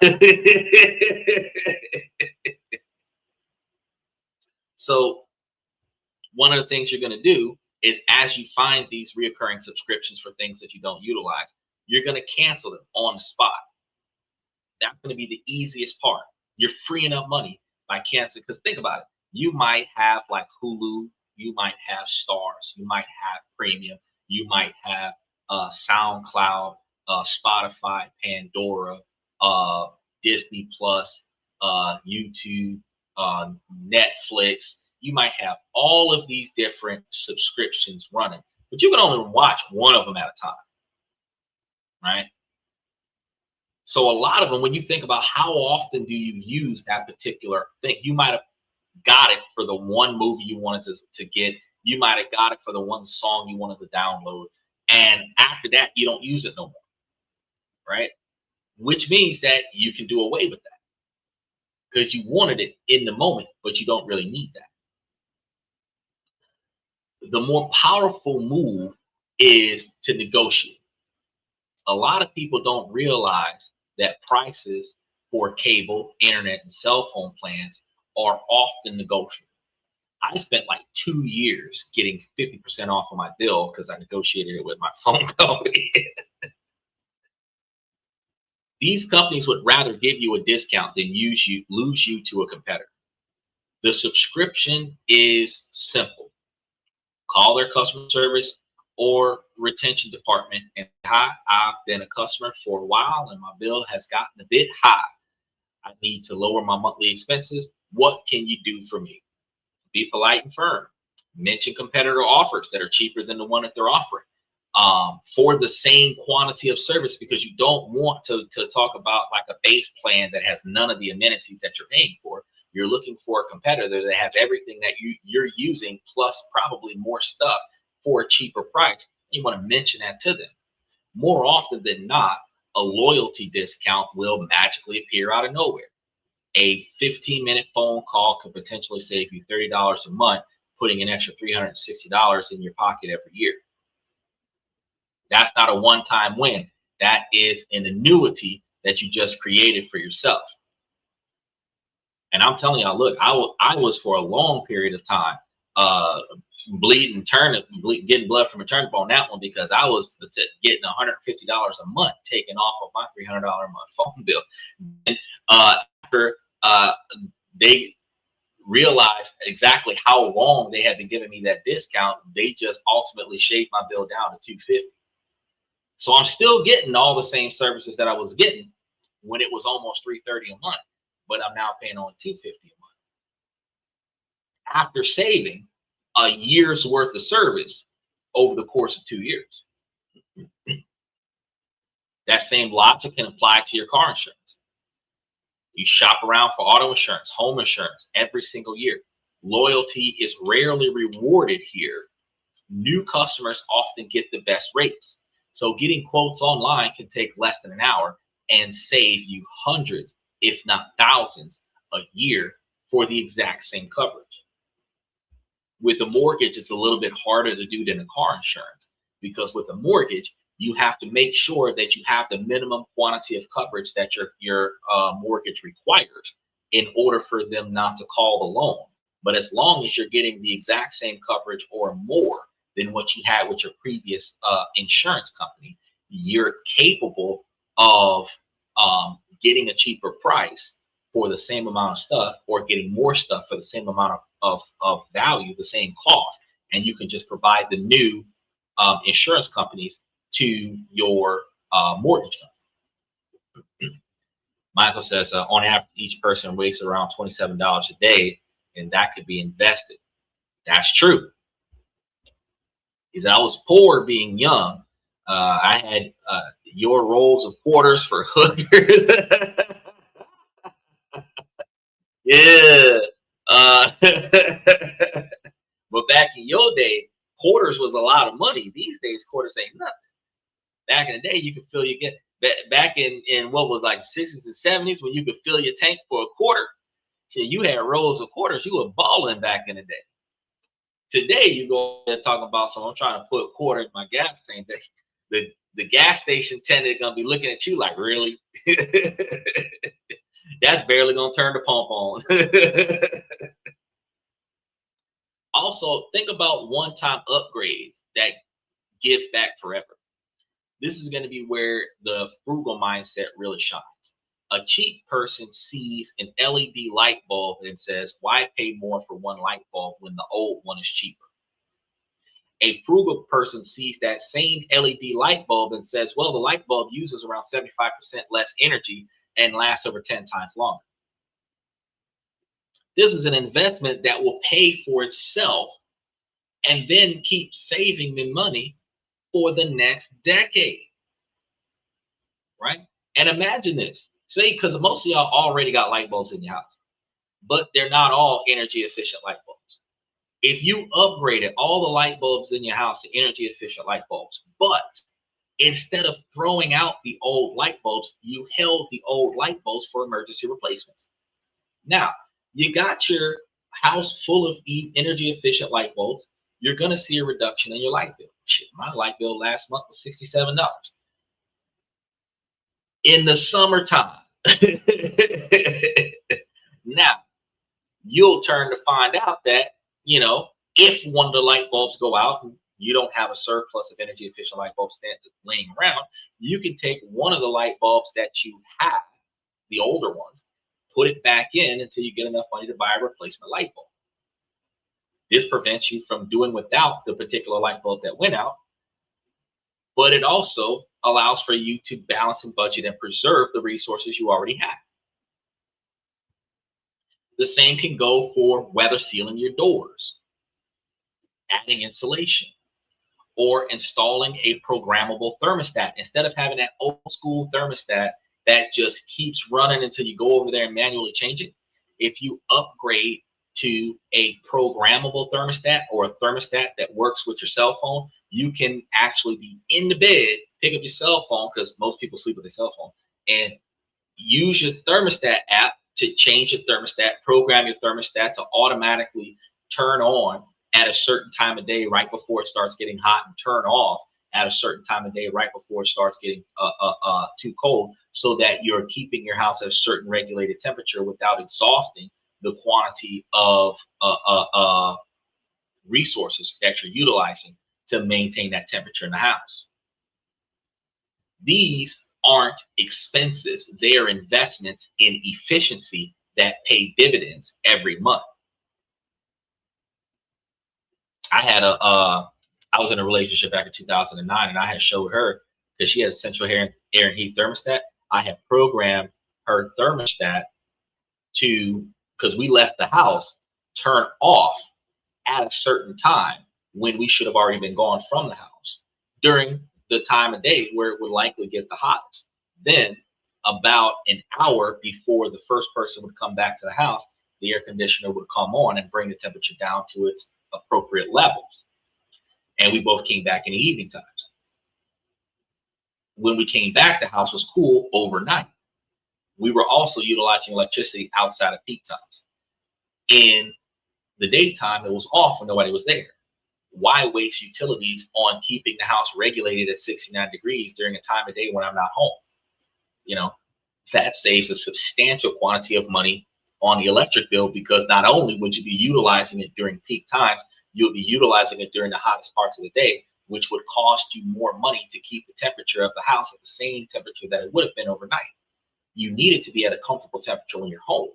So one of the things you're gonna do is, as you find these reoccurring subscriptions for things that you don't utilize, you're gonna cancel them on the spot. That's gonna be the easiest part. You're freeing up money by canceling. Because think about it, you might have like Hulu, you might have Stars, you might have Premium, you might have SoundCloud, Spotify, Pandora, Disney Plus, YouTube, Netflix. You might have all of these different subscriptions running, but you can only watch one of them at a time, right? So a lot of them, when you think about how often do you use that particular thing, you might have got it for the one movie you wanted to get. You might have got it for the one song you wanted to download. And after that, you don't use it no more, right? Which means that you can do away with that because you wanted it in the moment, but you don't really need that. The more powerful move is to negotiate. A lot of people don't realize that prices for cable, internet, and cell phone plans are often negotiable. I spent like 2 years getting 50% off of my bill because I negotiated it with my phone company. These companies would rather give you a discount than lose you to a competitor. The subscription is simple. Call their customer service or retention department and, hi, I've been a customer for a while and my bill has gotten a bit high. I need to lower my monthly expenses. What can you do for me? Be polite and firm. Mention competitor offers that are cheaper than the one that they're offering for the same quantity of service, because you don't want to talk about like a base plan that has none of the amenities that you're paying for. You're looking for a competitor that has everything that you're using plus probably more stuff for a cheaper price. You want to mention that to them. More often than not, a loyalty discount will magically appear out of nowhere. A 15-minute phone call could potentially save you $30 a month, putting an extra $360 in your pocket every year. That's not a one-time win. That is an annuity that you just created for yourself. And I'm telling y'all, look, I was for a long period of time getting blood from a turnip on that one, because I was getting $150 a month taken off of my $300 a month phone bill. And after they realized exactly how long they had been giving me that discount, they just ultimately shaved my bill down to $250. So I'm still getting all the same services that I was getting when it was almost $330 a month, but I'm now paying only $250 a month. After saving a year's worth of service over the course of 2 years. That same logic can apply to your car insurance. You shop around for auto insurance, home insurance every single year. Loyalty is rarely rewarded here. New customers often get the best rates. So getting quotes online can take less than an hour and save you hundreds, if not thousands, a year for the exact same coverage. With a mortgage, it's a little bit harder to do than a car insurance, because with a mortgage, you have to make sure that you have the minimum quantity of coverage that your mortgage requires in order for them not to call the loan. But as long as you're getting the exact same coverage or more than what you had with your previous insurance company, you're capable of getting a cheaper price for the same amount of stuff, or getting more stuff for the same amount of value, the same cost, and you can just provide the new insurance companies to your mortgage company. Michael says, on average, each person wastes around $27 a day, and that could be invested. That's true. He said, I was poor being young. I had your rolls of quarters for hookers. Yeah. But back in your day, quarters was a lot of money. These days, quarters ain't nothing. Back in the day, you could fill your get back in what was like 60s and 70s when you could fill your tank for a quarter. Shit, you had rolls of quarters. You were balling back in the day. Today, you go and talk about someone trying to put a quarter in my gas tank. The gas station attendant gonna be looking at you like, really? That's barely gonna turn the pump on. Also, think about one-time upgrades that give back forever. This is going to be where the frugal mindset really shines. A cheap person sees an LED light bulb and says, why pay more for one light bulb when the old one is cheaper? A frugal person sees that same LED light bulb and says, well, the light bulb uses around 75% less energy and lasts over 10 times longer. This is an investment that will pay for itself and then keep saving me money for the next decade, right? And imagine this, say, because most of y'all already got light bulbs in your house, but they're not all energy efficient light bulbs. If you upgraded all the light bulbs in your house to energy efficient light bulbs, but instead of throwing out the old light bulbs, you held the old light bulbs for emergency replacements. Now, you got your house full of energy efficient light bulbs, you're going to see a reduction in your light bill. Shit, my light bill last month was $67. In the summertime, now you'll turn to find out that, if one of the light bulbs go out and you don't have a surplus of energy efficient light bulbs laying around, you can take one of the light bulbs that you have, the older ones, put it back in until you get enough money to buy a replacement light bulb. This prevents you from doing without the particular light bulb that went out, but it also allows for you to balance and budget and preserve the resources you already have. The same can go for weather sealing your doors, adding insulation, or installing a programmable thermostat. Instead of having that old school thermostat that just keeps running until you go over there and manually change it, if you upgrade to a programmable thermostat or a thermostat that works with your cell phone, you can actually be in the bed, pick up your cell phone, because most people sleep with their cell phone, and use your thermostat app to change your thermostat, program your thermostat to automatically turn on at a certain time of day right before it starts getting hot, and turn off at a certain time of day right before it starts getting too cold, so that you're keeping your house at a certain regulated temperature without exhausting the quantity of resources that you're utilizing to maintain that temperature in the house. These aren't expenses, they are investments in efficiency that pay dividends every month. I was in a relationship back in 2009, and I had showed her, because she had a central air and heat thermostat, I had programmed her thermostat to, because we left the house, turn off at a certain time when we should have already been gone from the house during the time of day where it would likely get the hottest. Then about an hour before the first person would come back to the house, the air conditioner would come on and bring the temperature down to its appropriate levels. And we both came back in the evening times. When we came back, the house was cool overnight. We were also utilizing electricity outside of peak times. In the daytime, it was off when nobody was there. Why waste utilities on keeping the house regulated at 69 degrees during a time of day when I'm not home? That saves a substantial quantity of money on the electric bill, because not only would you be utilizing it during peak times, you'll be utilizing it during the hottest parts of the day, which would cost you more money to keep the temperature of the house at the same temperature that it would have been overnight. You need it to be at a comfortable temperature when you're home,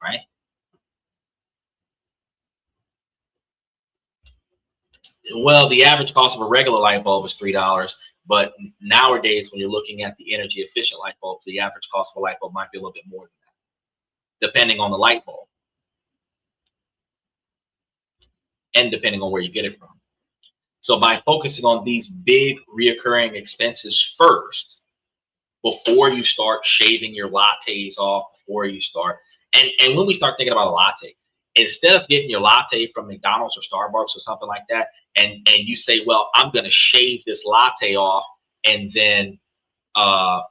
right? Well, the average cost of a regular light bulb is $3, but nowadays, when you're looking at the energy efficient light bulbs, the average cost of a light bulb might be a little bit more than that, depending on the light bulb and depending on where you get it from. So by focusing on these big reoccurring expenses first, before you start shaving your lattes off, before you start, And when we start thinking about a latte, instead of getting your latte from McDonald's or Starbucks or something like that, and you say, well, I'm going to shave this latte off and then uh,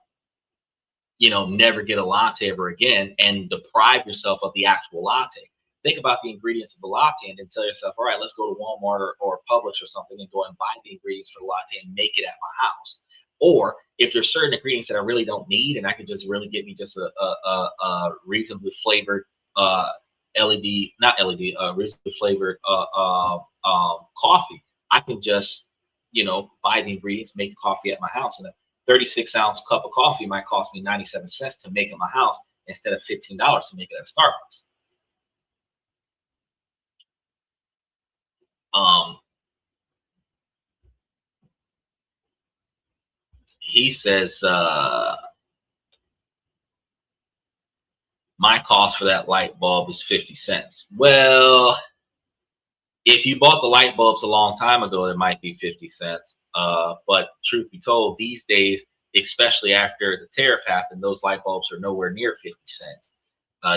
never get a latte ever again and deprive yourself of the actual latte. Think about the ingredients of the latte and then tell yourself, all right, let's go to Walmart or Publix or something and go and buy the ingredients for the latte and make it at my house. Or if there's certain ingredients that I really don't need and I can just really get me just a reasonably flavored LED, not LED, reasonably flavored coffee, I can just, buy the ingredients, make the coffee at my house. And 36-ounce cup of coffee might cost me 97 cents to make at my house instead of $15 to make it at Starbucks. He says, my cost for that light bulb is 50 cents. Well, if you bought the light bulbs a long time ago, it might be 50 cents. But truth be told, these days, especially after the tariff happened, those light bulbs are nowhere near 50 cents.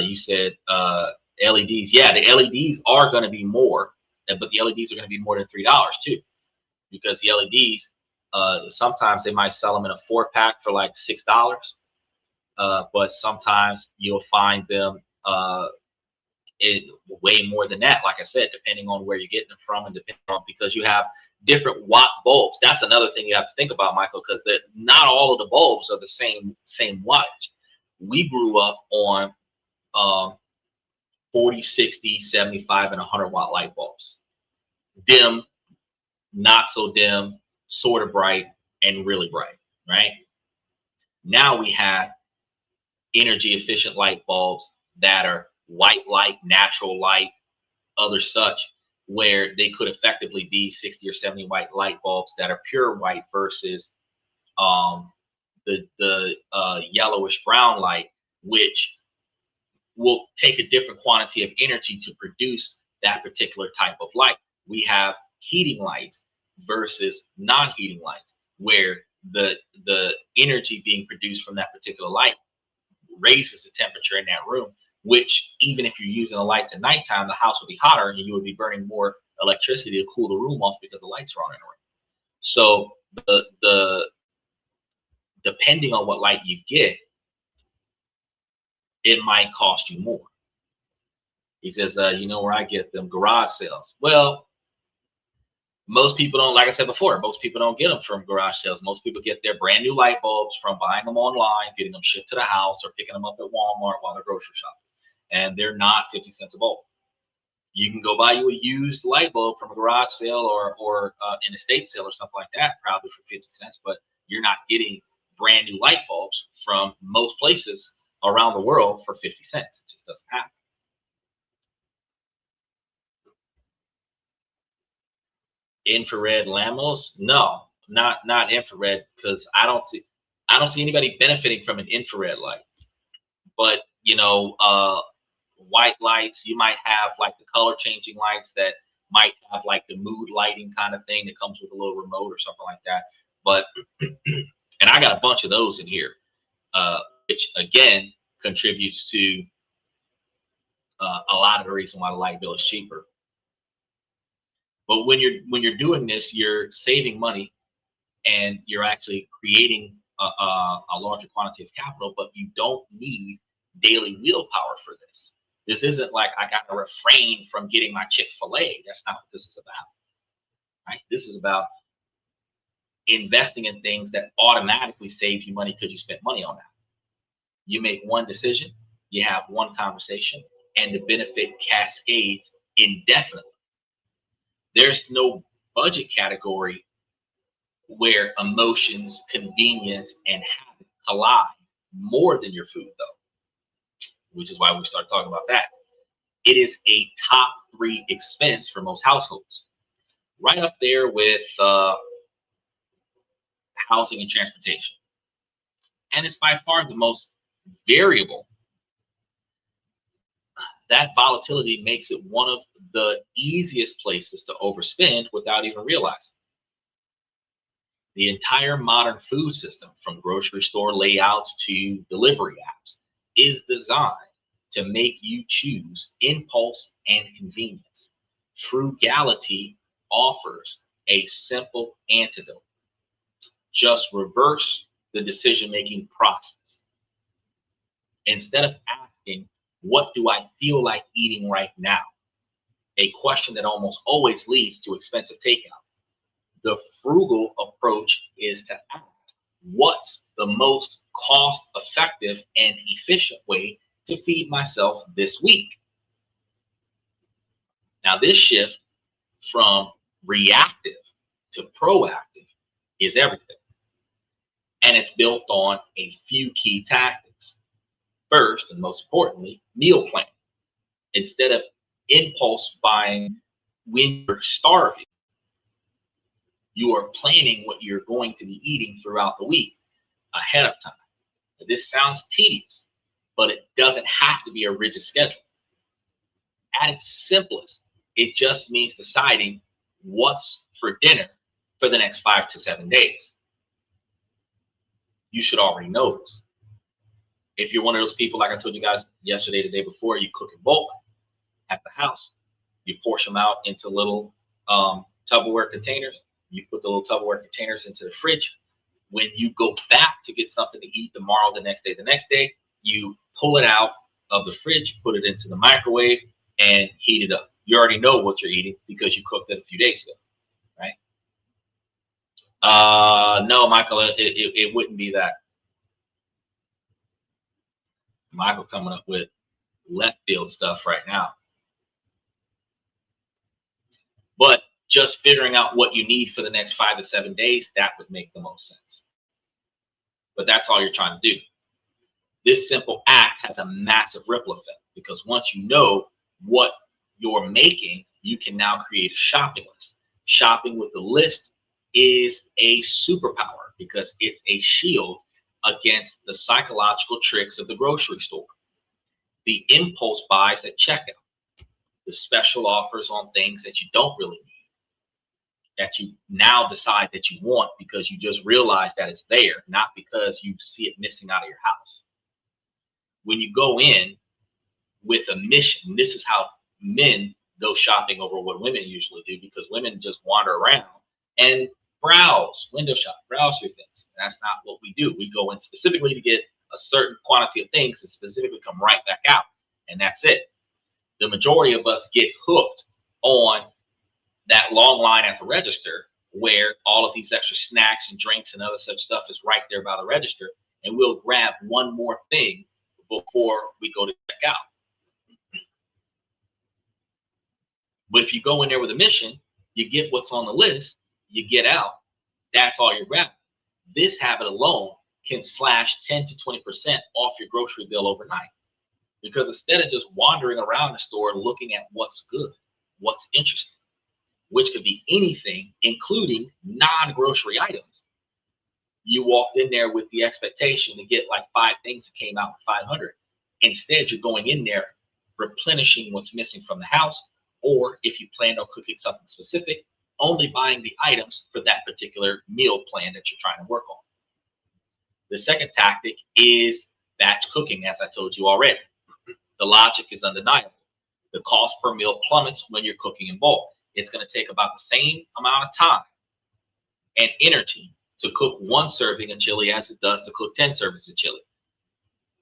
You said LEDs. Yeah, the LEDs are going to be more, but the LEDs are going to be more than $3 too, because the LEDs, sometimes they might sell them in a 4-pack for like $6, but sometimes you'll find them way more than that. Like I said, depending on where you're getting them from, and depending on, because you have different watt bulbs. That's another thing you have to think about, Michael, because not all of the bulbs are the same wattage. We grew up on 40, 60, 75, and 100-watt light bulbs. Dim, not so dim, sort of bright, and really bright, right? Now we have energy efficient light bulbs that are white light, natural light, other such, where they could effectively be 60 or 70 watt light bulbs that are pure white versus the yellowish brown light, which will take a different quantity of energy to produce that particular type of light. We have heating lights versus non-heating lights, where the energy being produced from that particular light raises the temperature in that room, which even if you're using the lights at nighttime, the house will be hotter and you would be burning more electricity to cool the room off because the lights are on in the room. So the depending on what light you get, it might cost you more. He says, you know where I get them? Garage sales. Well, most people don't, like I said before, most people don't get them from garage sales. Most people get their brand new light bulbs from buying them online, getting them shipped to the house, or picking them up at Walmart while they're grocery shopping. And they're not 50 cents a bulb. You can go buy you a used light bulb from a garage sale or an estate sale or something like that, probably for 50 cents, but you're not getting brand new light bulbs from most places around the world for 50 cents. It just doesn't happen. Infrared lampos? No, not infrared, because I don't see anybody benefiting from an infrared light. But white lights, you might have like the color changing lights that might have like the mood lighting kind of thing that comes with a little remote or something like that. But and I got a bunch of those in here, which again contributes to a lot of the reason why the light bill is cheaper. But when you're doing this, you're saving money and you're actually creating a larger quantity of capital, but you don't need daily willpower for this. This isn't like I got to refrain from getting my Chick-fil-A. That's not what this is about, right? This is about investing in things that automatically save you money because you spent money on that. You make one decision, you have one conversation, and the benefit cascades indefinitely. There's no budget category where emotions, convenience, and habit collide more than your food, though, which is why we start talking about that. It is a top 3 expense for most households, right up there with housing and transportation. And it's by far the most variable. That volatility makes it one of the easiest places to overspend without even realizing. The entire modern food system, from grocery store layouts to delivery apps, is designed to make you choose impulse and convenience. Frugality offers a simple antidote. Just reverse the decision-making process. Instead of asking, what do I feel like eating right now? A question that almost always leads to expensive takeout. The frugal approach is to ask, what's the most cost-effective and efficient way to feed myself this week? Now, this shift from reactive to proactive is everything. And it's built on a few key tactics. First, and most importantly, meal planning. Instead of impulse buying when you're starving, you are planning what you're going to be eating throughout the week ahead of time. Now, this sounds tedious, but it doesn't have to be a rigid schedule. At its simplest, it just means deciding what's for dinner for the next 5 to 7 days. You should already know this. If you're one of those people, like I told you guys yesterday, the day before, you cook in bulk at the house. You portion them out into little Tupperware containers. You put the little Tupperware containers into the fridge. When you go back to get something to eat tomorrow, the next day, you pull it out of the fridge, put it into the microwave, and heat it up. You already know what you're eating because you cooked it a few days ago, right? No, Michael, it wouldn't be that. Michael coming up with left field stuff right now. But just figuring out what you need for the next 5 to 7 days, that would make the most sense. But that's all you're trying to do. This simple act has a massive ripple effect because once you know what you're making, you can now create a shopping list. Shopping with a list is a superpower because it's a shield against the psychological tricks of the grocery store. The impulse buys at checkout, the special offers on things that you don't really need, that you now decide that you want because you just realize that it's there, not because you see it missing out of your house. When you go in with a mission, this is how men go shopping over what women usually do, because women just wander around and browse, window shop, browse your things. That's not what we do. We go in specifically to get a certain quantity of things and specifically come right back out. And that's it. The majority of us get hooked on that long line at the register where all of these extra snacks and drinks and other such stuff is right there by the register. And we'll grab one more thing before we go to check out. But if you go in there with a mission, you get what's on the list, you get out, that's all you're grabbing. This habit alone can slash 10 to 20% off your grocery bill overnight. Because instead of just wandering around the store looking at what's good, what's interesting, which could be anything, including non-grocery items, you walked in there with the expectation to get like 5 things that came out with 500. Instead, you're going in there replenishing what's missing from the house, or if you plan on cooking something specific, only buying the items for that particular meal plan that you're trying to work on. The second tactic is batch cooking, as I told you already. The logic is undeniable. The cost per meal plummets when you're cooking in bulk. It's going to take about the same amount of time and energy to cook 1 serving of chili as it does to cook 10 servings of chili.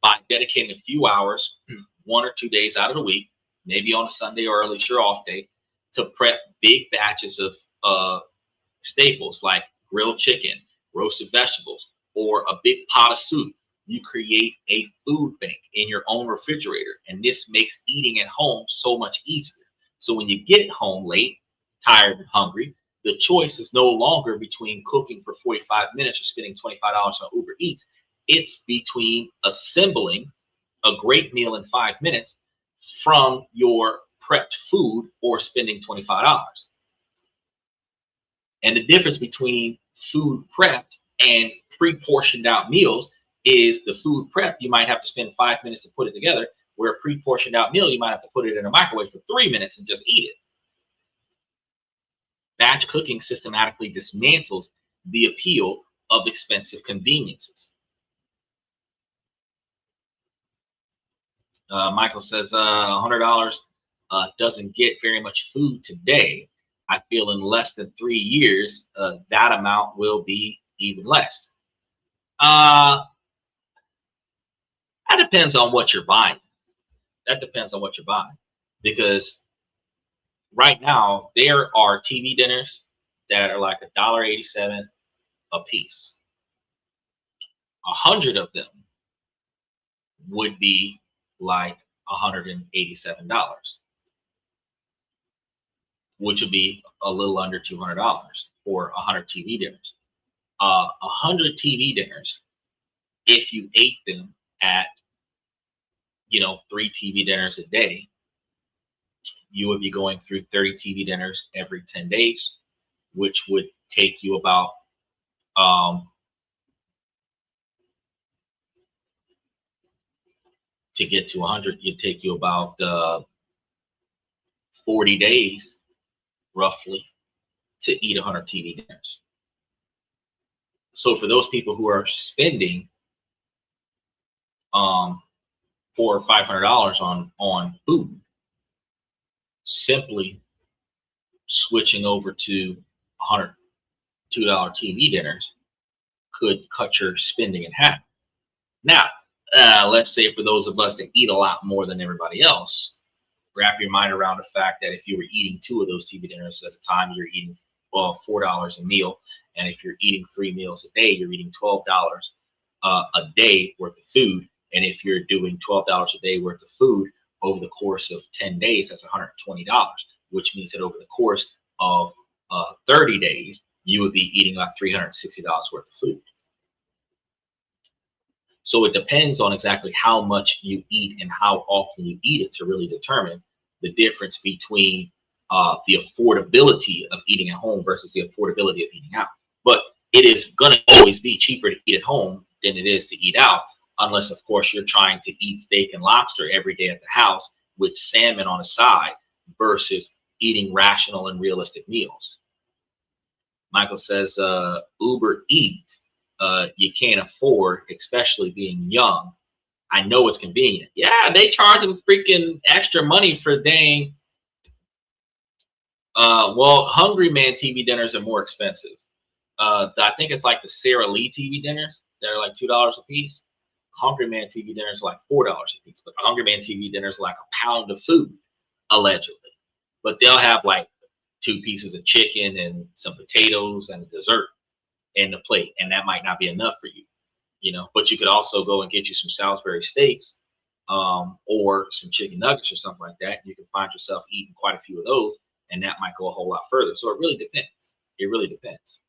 By dedicating a few hours, 1 or 2 days out of the week, maybe on a Sunday or at least your off day, to prep big batches of staples like grilled chicken, roasted vegetables, or a big pot of soup, you create a food bank in your own refrigerator. And this makes eating at home so much easier. So when you get home late, tired and hungry, the choice is no longer between cooking for 45 minutes or spending $25 on Uber Eats. It's between assembling a great meal in 5 minutes from your prepped food or spending $25. And the difference between food prepped and pre-portioned out meals is the food prep, you might have to spend 5 minutes to put it together, where a pre-portioned out meal, you might have to put it in a microwave for 3 minutes and just eat it. Batch cooking systematically dismantles the appeal of expensive conveniences. Michael says $100 doesn't get very much food today. I feel in less than 3 years, that amount will be even less. Uh, that depends on what you're buying. That depends on what you're buying, because right now there are TV dinners that are like $1.87 a piece. 100 of them would be like $187, which would be a little under $200 for 100 TV dinners. 100 TV dinners, if you ate them at, 3 TV dinners a day, you would be going through 30 TV dinners every 10 days, which would take you about, um, to get to 100, it'd take you about 40 days roughly to eat 100 TV dinners. So for those people who are spending um, $400 or $500 on food, simply switching over to 100 $2 TV dinners could cut your spending in half. Now, let's say for those of us that eat a lot more than everybody else, wrap your mind around the fact that if you were eating 2 of those TV dinners at a time, you're eating, well, $4 a meal. And if you're eating 3 meals a day, you're eating $12 a day worth of food. And if you're doing $12 a day worth of food over the course of 10 days, that's $120, which means that over the course of 30 days, you would be eating about $360 worth of food. So it depends on exactly how much you eat and how often you eat it to really determine the difference between the affordability of eating at home versus the affordability of eating out. But it is going to always be cheaper to eat at home than it is to eat out, unless, of course, you're trying to eat steak and lobster every day at the house with salmon on the side versus eating rational and realistic meals. Michael says, Uber Eat, you can't afford, especially being young. I know it's convenient. Yeah, they charge them freaking extra money for dang. Well, Hungry Man TV dinners are more expensive. I think it's like the Sara Lee TV dinners. They're like $2 a piece. Hungry Man TV dinners are like $4 a piece. But the Hungry Man TV dinners are like a pound of food, allegedly. But they'll have like 2 pieces of chicken and some potatoes and a dessert in the plate, and that might not be enough for you, But you could also go and get you some Salisbury steaks, or some chicken nuggets or something like that. You can find yourself eating quite a few of those, and that might go a whole lot further. So it really depends. It really depends.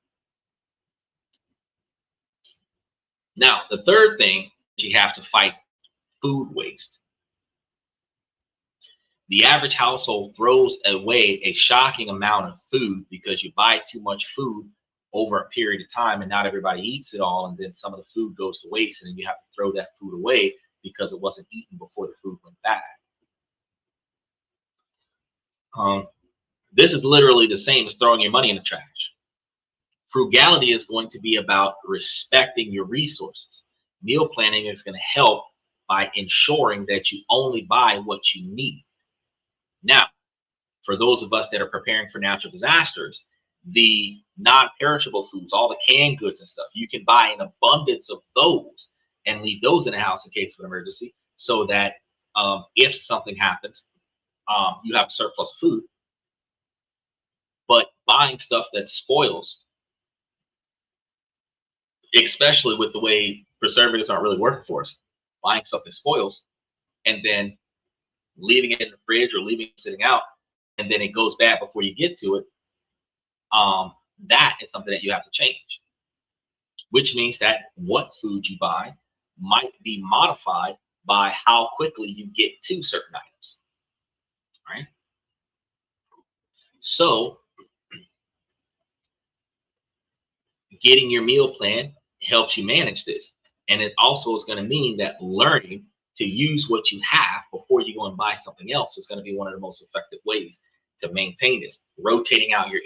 Now, the third thing, you have to fight food waste. The average household throws away a shocking amount of food because you buy too much food over a period of time, and not everybody eats it all, and then some of the food goes to waste, and then you have to throw that food away because it wasn't eaten before the food went bad. This is literally the same as throwing your money in the trash. Frugality is going to be about respecting your resources. Meal planning is going to help by ensuring that you only buy what you need. Now, for those of us that are preparing for natural disasters, the non-perishable foods, all the canned goods and stuff, you can buy an abundance of those and leave those in the house in case of an emergency, so that if something happens, you have a surplus of food. But buying stuff that spoils, especially with the way preservatives aren't really working for us, buying stuff that spoils and then leaving it in the fridge or leaving it sitting out, and then it goes bad before you get to it, that is something that you have to change. Which means that what food you buy might be modified by how quickly you get to certain items, right? So getting your meal plan helps you manage this. And it also is going to mean that learning to use what you have before you go and buy something else is going to be one of the most effective ways to maintain this. Rotating out your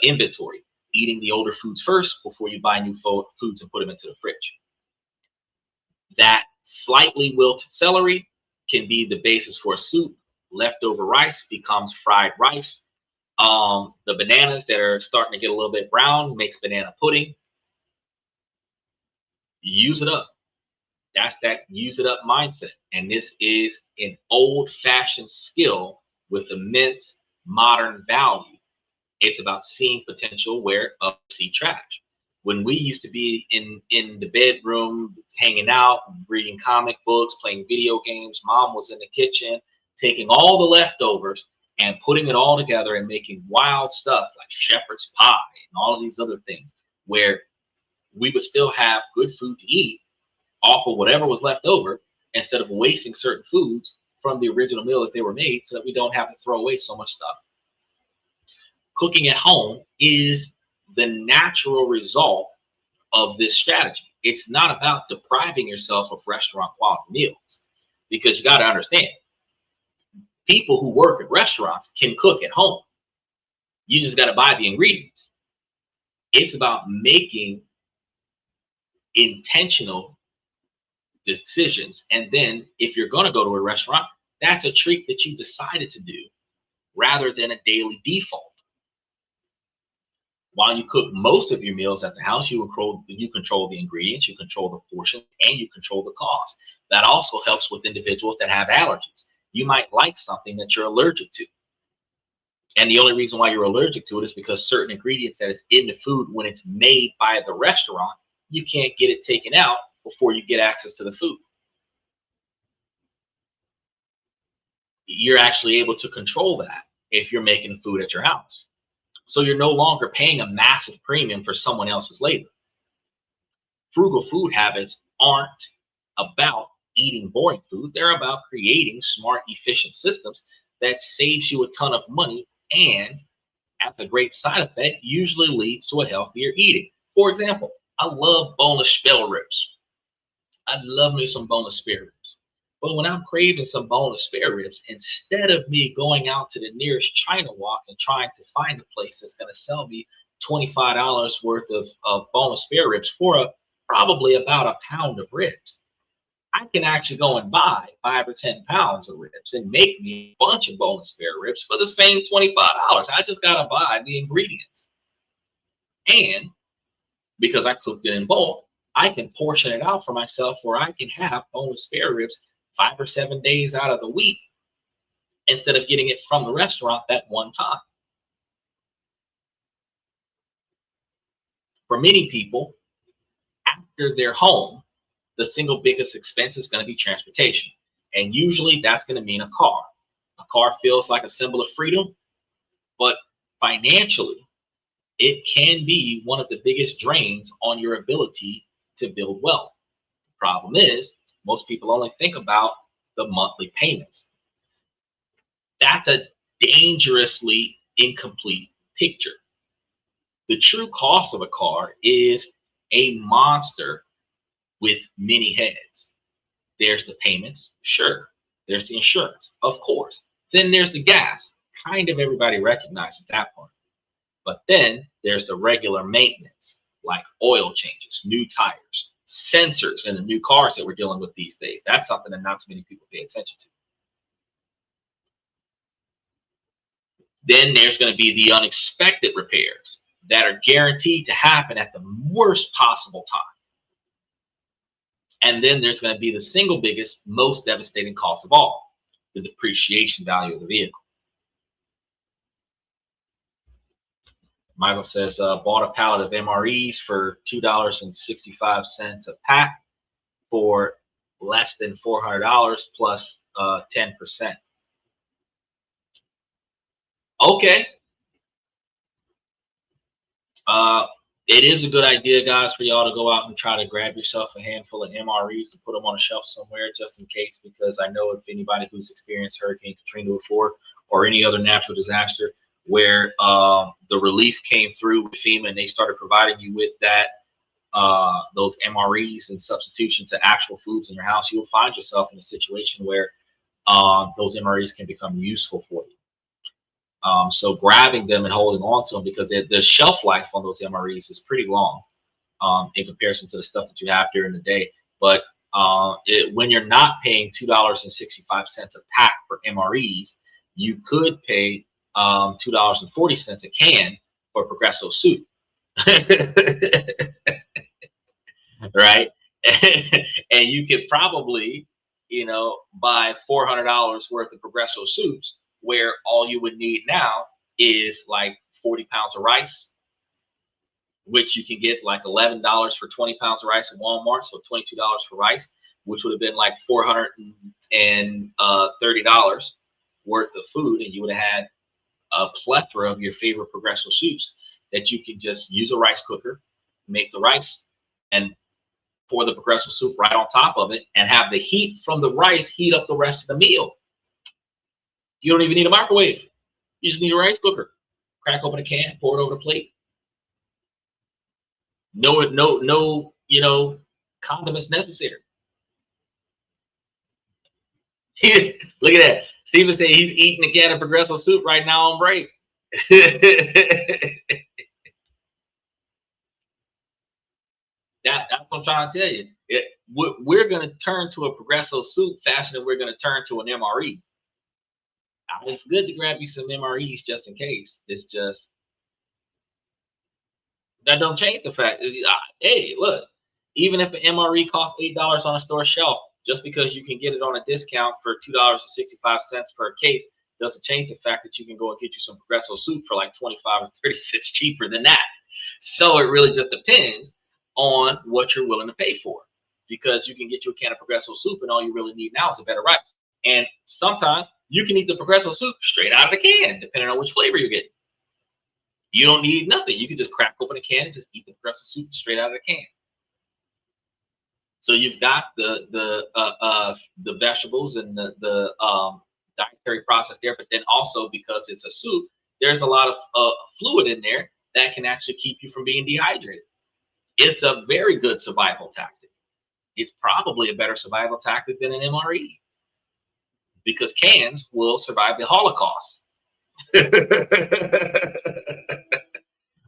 inventory, eating the older foods first before you buy new foods and put them into the fridge. That slightly wilted celery can be the basis for a soup. Leftover rice becomes fried rice. The bananas that are starting to get a little bit brown makes banana pudding. Use it up. That's that use it up mindset. And this is an old fashioned skill with immense modern value. It's about seeing potential where others see trash. When we used to be in the bedroom, hanging out, reading comic books, playing video games, mom was in the kitchen, taking all the leftovers and putting it all together and making wild stuff like shepherd's pie and all of these other things, where we would still have good food to eat off of whatever was left over, instead of wasting certain foods from the original meal that they were made, so that we don't have to throw away so much stuff. Cooking at home is the natural result of this strategy. It's not about depriving yourself of restaurant quality meals, because you got to understand, people who work at restaurants can cook at home. You just got to buy the ingredients. It's about making intentional decisions. And then if you're going to go to a restaurant, that's a treat that you decided to do rather than a daily default. While you cook most of your meals at the house, you control the ingredients, you control the portion, and you control the cost. That also helps with individuals that have allergies. You might like something that you're allergic to. And the only reason why you're allergic to it is because certain ingredients that is in the food when it's made by the restaurant, you can't get it taken out before you get access to the food. You're actually able to control that if you're making food at your house. So you're no longer paying a massive premium for someone else's labor. Frugal food habits aren't about eating boring food. They're about creating smart, efficient systems that saves you a ton of money, and as a great side effect, usually leads to a healthier eating. For example, I love boneless spare ribs. I love me some boneless spare ribs. But when I'm craving some boneless spare ribs, instead of me going out to the nearest China Walk and trying to find a place that's going to sell me $25 worth of boneless spare ribs for probably about a pound of ribs, I can actually go and buy 5 or 10 pounds of ribs and make me a bunch of boneless spare ribs for the same $25. I just got to buy the ingredients. And because I cooked it in bulk, I can portion it out for myself where I can have boneless spare ribs 5 or 7 days out of the week instead of getting it from the restaurant that one time. For many people, after they're home, the single biggest expense is going to be transportation. And usually that's going to mean a car. A car feels like a symbol of freedom, but financially, it can be one of the biggest drains on your ability to build wealth. The problem is, most people only think about the monthly payments. That's a dangerously incomplete picture. The true cost of a car is a monster with many heads. There's the payments, sure. There's the insurance, of course. Then there's the gas. Kind of everybody recognizes that part. But then there's the regular maintenance, like oil changes, new tires, sensors in the new cars that we're dealing with these days. That's something that not too many people pay attention to. Then there's going to be the unexpected repairs that are guaranteed to happen at the worst possible time. And then there's going to be the single biggest, most devastating cost of all, the depreciation value of the vehicle. Michael says, bought a pallet of MREs for $2.65 a pack for less than $400 plus 10%. Okay. It is a good idea, guys, for y'all to go out and try to grab yourself a handful of MREs and put them on a shelf somewhere just in case, because I know if anybody who's experienced Hurricane Katrina before or any other natural disaster where the relief came through with FEMA and they started providing you with that, those MREs in substitution to actual foods in your house, you'll find yourself in a situation where those MREs can become useful for you. So grabbing them and holding on to them, because the shelf life on those MREs is pretty long in comparison to the stuff that you have during the day. But When you're not paying $2.65 a pack for MREs, you could pay $2.40 a can for Progresso soup. Right? And you could probably, buy $400 worth of Progresso soups, where all you would need now is like 40 pounds of rice, which you can get like $11 for 20 pounds of rice at Walmart. So $22 for rice, which would have been like $430 worth of food. And you would have had a plethora of your favorite Progresso soups that you can just use a rice cooker, make the rice, and pour the Progresso soup right on top of it, and have the heat from the rice heat up the rest of the meal. You don't even need a microwave. You just need a rice cooker. Crack open a can, pour it over the plate. No, condiments necessary. Look at that. Steven said he's eating a can of Progresso soup right now on break. That's what I'm trying to tell you. We're going to turn to a Progresso soup faster than we're going to turn to an MRE. It's good to grab you some MREs just in case. It's just, that don't change the fact. Hey, look, even if an MRE costs $8 on a store shelf, just because you can get it on a discount for $2.65 per case, doesn't change the fact that you can go and get you some Progresso soup for like 25 or 30 cents cheaper than that. So it really just depends on what you're willing to pay for, because you can get you a can of Progresso soup and all you really need now is a better rice. And sometimes you can eat the Progresso soup straight out of the can, depending on which flavor you're getting. You don't need nothing. You can just crack open a can and just eat the Progresso soup straight out of the can. So you've got the vegetables and the dietary process there, but then also, because it's a soup, there's a lot of fluid in there that can actually keep you from being dehydrated. It's a very good survival tactic. It's probably a better survival tactic than an MRE, because cans will survive the Holocaust.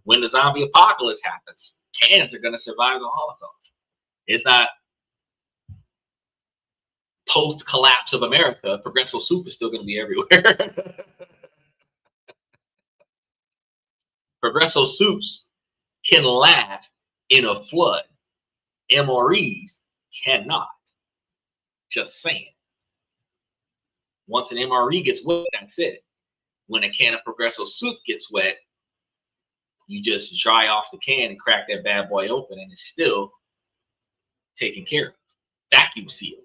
When the zombie apocalypse happens, cans are going to survive the Holocaust. It's not post-collapse of America. Progresso soup is still going to be everywhere. Progresso soups can last in a flood. MREs cannot. Just saying. Once an MRE gets wet, that's it. When a can of Progresso soup gets wet, you just dry off the can and crack that bad boy open, and it's still taken care of, vacuum sealed.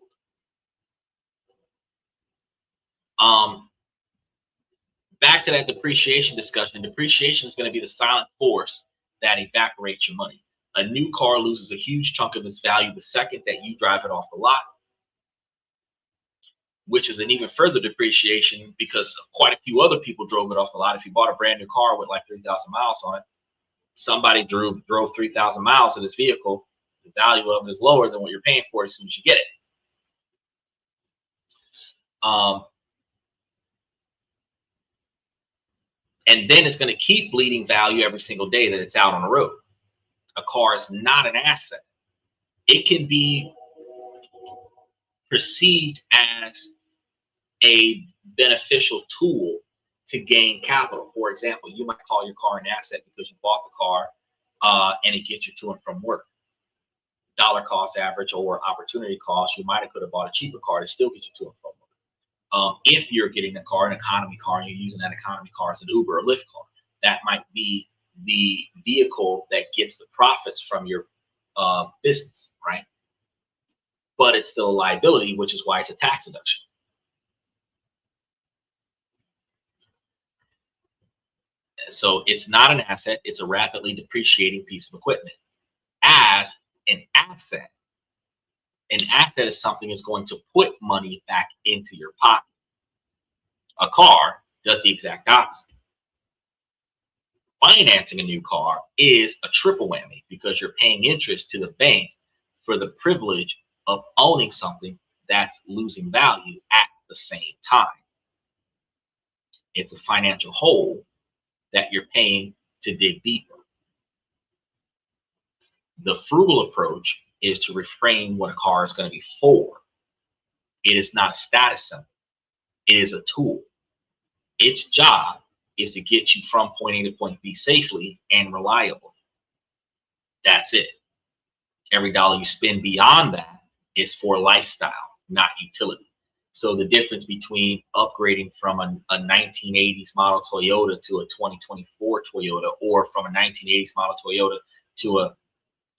Back to that depreciation discussion. Depreciation is going to be the silent force that evaporates your money. A new car loses a huge chunk of its value the second that you drive it off the lot, which is an even further depreciation because quite a few other people drove it off the lot. If you bought a brand new car with like 3,000 miles on it, somebody drove 3,000 miles of this vehicle, the value of it is lower than what you're paying for as soon as you get it. And then it's going to keep bleeding value every single day that it's out on the road. A car is not an asset. It can be perceived as a beneficial tool to gain capital. For example, you might call your car an asset because you bought the car and it gets you to and from work. Dollar cost average or opportunity cost, you might have bought a cheaper car to still get you to and from work. If you're getting a car, an economy car, and you're using that economy car as an Uber or Lyft car, that might be the vehicle that gets the profits from your business, right? But it's still a liability, which is why it's a tax deduction. So it's not an asset, it's a rapidly depreciating piece of equipment. As an asset is something that's going to put money back into your pocket. A car does the exact opposite. Financing a new car is a triple whammy because you're paying interest to the bank for the privilege of owning something that's losing value at the same time. It's a financial hole that you're paying to dig deeper. The frugal approach is to reframe what a car is going to be for. It is not a status symbol. It is a tool. Its job is to get you from point A to point B safely and reliably. That's it. Every dollar you spend beyond that is for lifestyle, not utility. So the difference between upgrading from a 1980s model Toyota to a 2024 Toyota, or from a 1980s model Toyota to a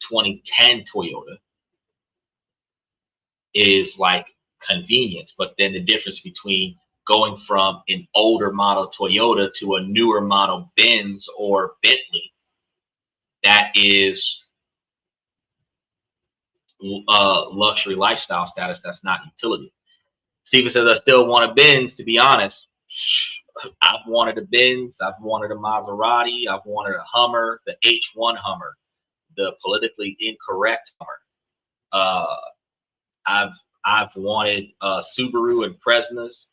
2010 Toyota, is like convenience. But then the difference between going from an older model Toyota to a newer model Benz or Bentley, that is luxury lifestyle status. That's not utility. Steven says, I still want a Benz. To be honest, I've wanted a Benz, I've wanted a Maserati, I've wanted a Hummer, the H1 Hummer, the politically incorrect Hummer. I've wanted Subaru and Presnas,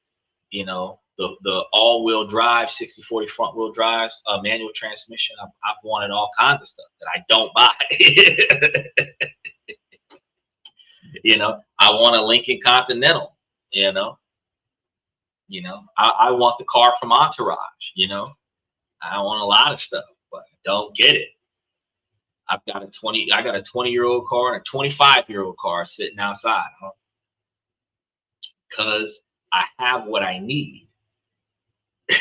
you know, the all-wheel drive, 60/40 front-wheel drives, manual transmission. I've wanted all kinds of stuff that I don't buy. You know, I want a Lincoln Continental. You know, I want the car from Entourage. You know, I want a lot of stuff, but I don't get it. I got a 20-year-old car and a 25-year-old car sitting outside, because I have what I need. As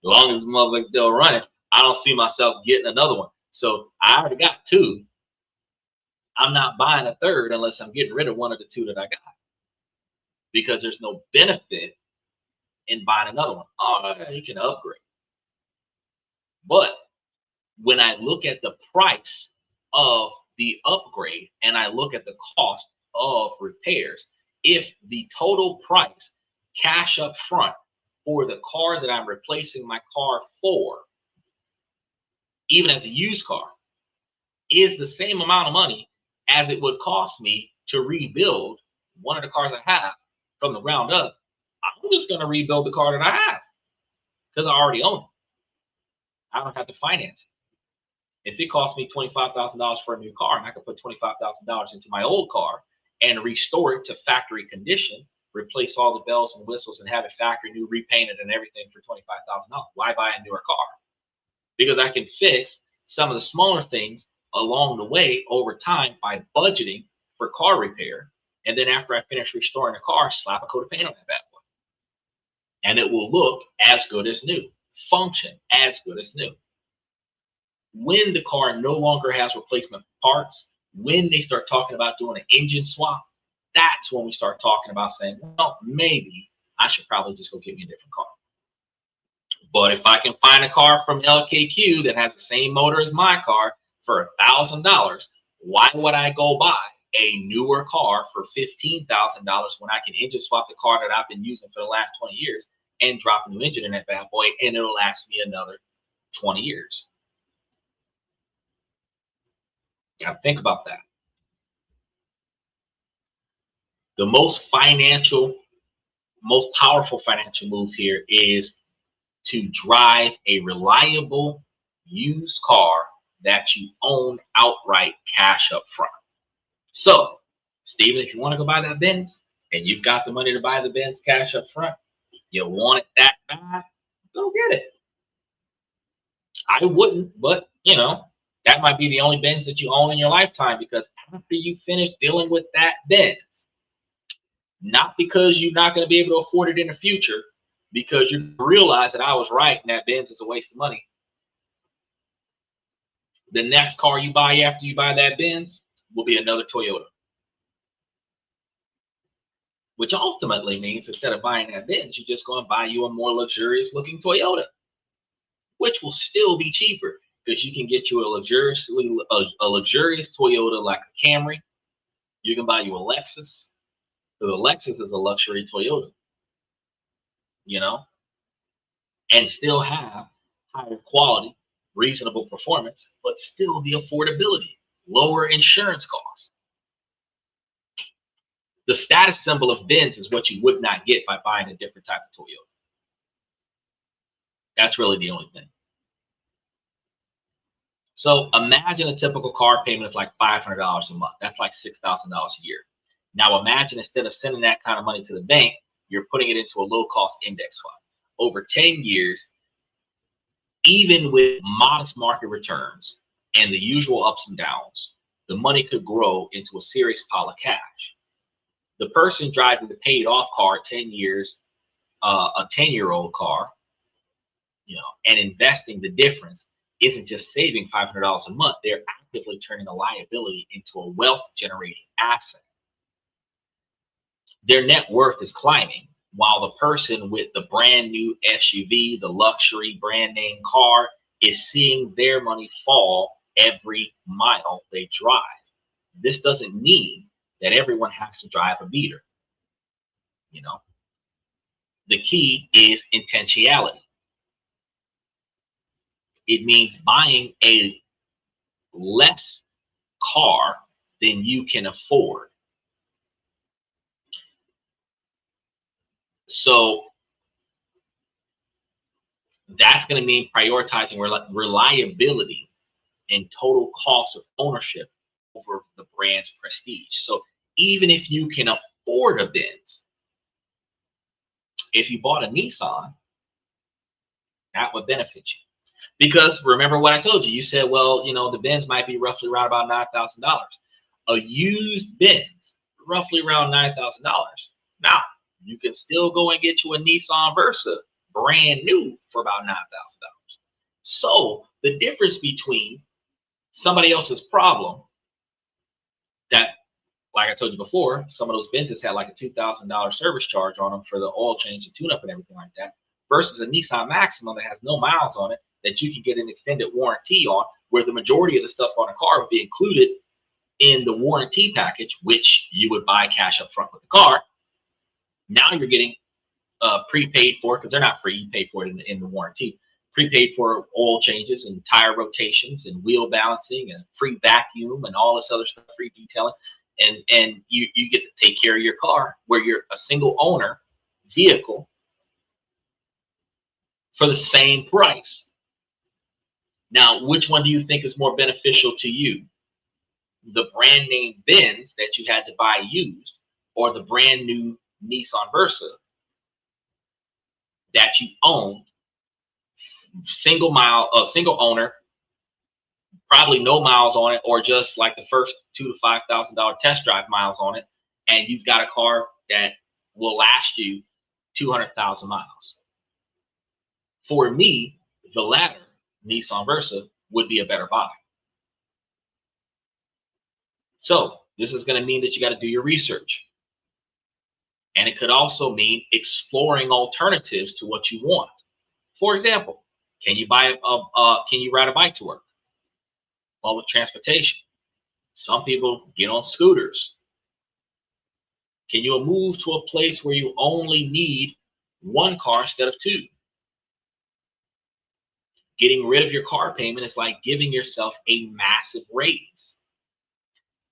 long as the motherfucker's still running, I don't see myself getting another one. So I already got two. I'm not buying a third unless I'm getting rid of one of the two that I got, because there's no benefit in buying another one. Oh, you can upgrade. But when I look at the price of the upgrade and I look at the cost of repairs, if the total price cash up front for the car that I'm replacing my car for, even as a used car, is the same amount of money as it would cost me to rebuild one of the cars I have from the ground up, I'm just going to rebuild the car that I have because I already own it. I don't have to finance it. If it costs me $25,000 for a new car, and I can put $25,000 into my old car and restore it to factory condition, replace all the bells and whistles and have it factory new, repainted and everything for $25,000, why buy a newer car? Because I can fix some of the smaller things along the way over time by budgeting for car repair. And then after I finish restoring the car, slap a coat of paint on that bad boy. And it will look as good as new, function as good as new. When the car no longer has replacement parts, when they start talking about doing an engine swap, that's when we start talking about saying, well, maybe I should probably just go get me a different car. But if I can find a car from LKQ that has the same motor as my car for $1,000, why would I go buy a newer car for $15,000 when I can engine swap the car that I've been using for the last 20 years and drop a new engine in that bad boy, and it'll last me another 20 years? You gotta think about that. The most powerful financial move here is to drive a reliable used car that you own outright, cash up front. So, Steven, if you want to go buy that Benz and you've got the money to buy the Benz cash up front, you want it that bad, go get it. I wouldn't, but you know, that might be the only Benz that you own in your lifetime, because after you finish dealing with that Benz, not because you're not going to be able to afford it in the future, because you realize that I was right and that Benz is a waste of money. The next car you buy after you buy that Benz will be another Toyota. Which ultimately means instead of buying that Benz, you're just going to buy you a more luxurious looking Toyota, which will still be cheaper, because you can get you a luxurious Toyota like a Camry. You can buy you a Lexus. The Lexus is a luxury Toyota, you know, and still have higher quality, reasonable performance, but still the affordability, lower insurance costs. The status symbol of Benz is what you would not get by buying a different type of Toyota. That's really the only thing. So imagine a typical car payment of like $500 a month. That's like $6,000 a year. Now imagine instead of sending that kind of money to the bank, you're putting it into a low cost index fund. Over 10 years, even with modest market returns and the usual ups and downs, the money could grow into a serious pile of cash. The person driving the paid off car, 10 years, a 10-year-old car, and investing the difference isn't just saving $500 a month. They're actively turning a liability into a wealth generating asset. Their net worth is climbing while the person with the brand new SUV, the luxury brand name car, is seeing their money fall every mile they drive. This doesn't mean that everyone has to drive a beater. The key is intentionality. It means buying a less car than you can afford. So that's going to mean prioritizing reliability and total cost of ownership over the brand's prestige. So even if you can afford a Benz, if you bought a Nissan, that would benefit you. Because remember what I told you, you said, well, the Benz might be roughly around about $9,000. A used Benz, roughly around $9,000. Now, you can still go and get you a Nissan Versa, brand new, for about $9,000. So the difference between somebody else's problem that, like I told you before, some of those Benzes had like a $2,000 service charge on them for the oil change and tune-up and everything like that, versus a Nissan Maxima that has no miles on it that you can get an extended warranty on, where the majority of the stuff on a car would be included in the warranty package, which you would buy cash up front with the car. Now you're getting prepaid for, because they're not free, you pay for it in the warranty, prepaid for oil changes and tire rotations and wheel balancing and free vacuum and all this other stuff, free detailing. And you get to take care of your car, where you're a single owner vehicle for the same price. Now, which one do you think is more beneficial to you? The brand name Benz that you had to buy used, or the brand new Nissan Versa that you owned, single owner, probably no miles on it, or just like the first $2,000 to $5,000 test drive miles on it, and you've got a car that will last you 200,000 miles. For me, the latter, Nissan Versa, would be a better buy. So this is going to mean that you got to do your research. And it could also mean exploring alternatives to what you want. For example, can you ride a bike to work? Public transportation. Some people get on scooters. Can you move to a place where you only need one car instead of two? Getting rid of your car payment is like giving yourself a massive raise.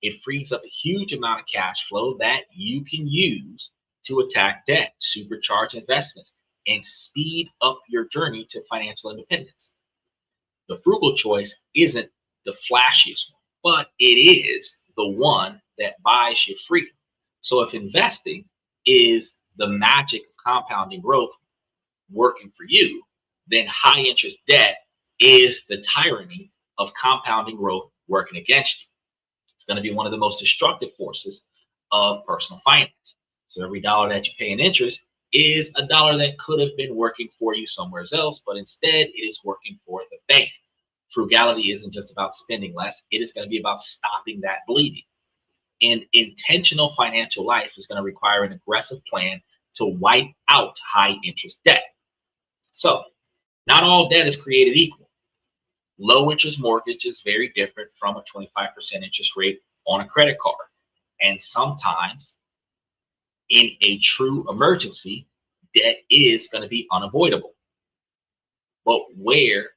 It frees up a huge amount of cash flow that you can use to attack debt, supercharge investments, and speed up your journey to financial independence. The frugal choice isn't the flashiest one, but it is the one that buys you freedom. So if investing is the magic of compounding growth working for you, then high interest debt is the tyranny of compounding growth working against you. It's going to be one of the most destructive forces of personal finance. So every dollar that you pay in interest is a dollar that could have been working for you somewhere else, but instead it is working for the bank. Frugality isn't just about spending less. It is going to be about stopping that bleeding. An intentional financial life is going to require an aggressive plan to wipe out high interest debt. So not all debt is created equal. Low interest mortgage is very different from a 25% interest rate on a credit card. And sometimes in a true emergency, debt is going to be unavoidable. But where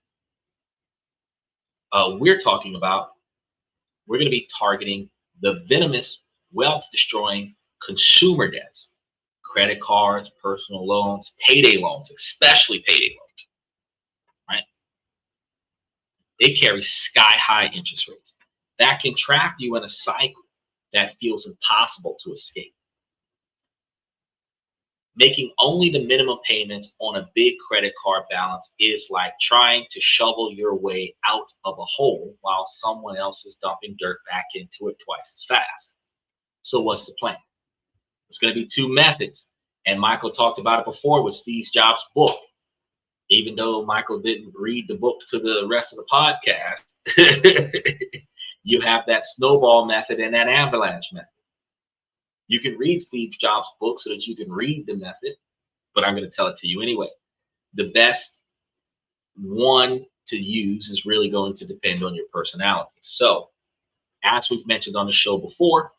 we're talking about, we're going to be targeting the venomous, wealth-destroying consumer debts, credit cards, personal loans, payday loans, especially payday loans, right? They carry sky high interest rates that can trap you in a cycle that feels impossible to escape. Making only the minimum payments on a big credit card balance is like trying to shovel your way out of a hole while someone else is dumping dirt back into it twice as fast. So what's the plan? It's going to be two methods. And Michael talked about it before with Steve Jobs' book. Even though Michael didn't read the book to the rest of the podcast, you have that snowball method and that avalanche method. You can read Steve Jobs' book so that you can read the method, but I'm going to tell it to you anyway. The best one to use is really going to depend on your personality. So, as we've mentioned on the show before,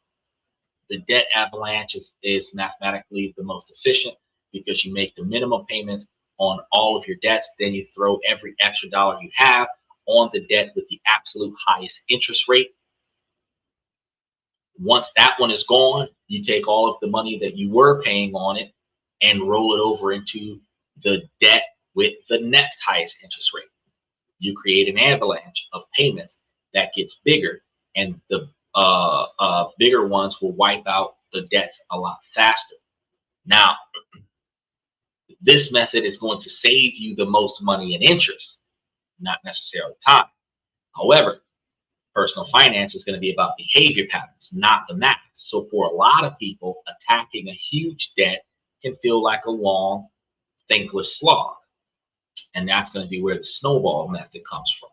the debt avalanche is mathematically the most efficient because you make the minimum payments on all of your debts, then you throw every extra dollar you have on the debt with the absolute highest interest rate. Once that one is gone, you take all of the money that you were paying on it and roll it over into the debt with the next highest interest rate. You create an avalanche of payments that gets bigger, and the bigger ones will wipe out the debts a lot faster. Now, this method is going to save you the most money in interest, not necessarily time. However, personal finance is going to be about behavior patterns, not the math. So for a lot of people, attacking a huge debt can feel like a long, thankless slog. And that's going to be where the snowball method comes from.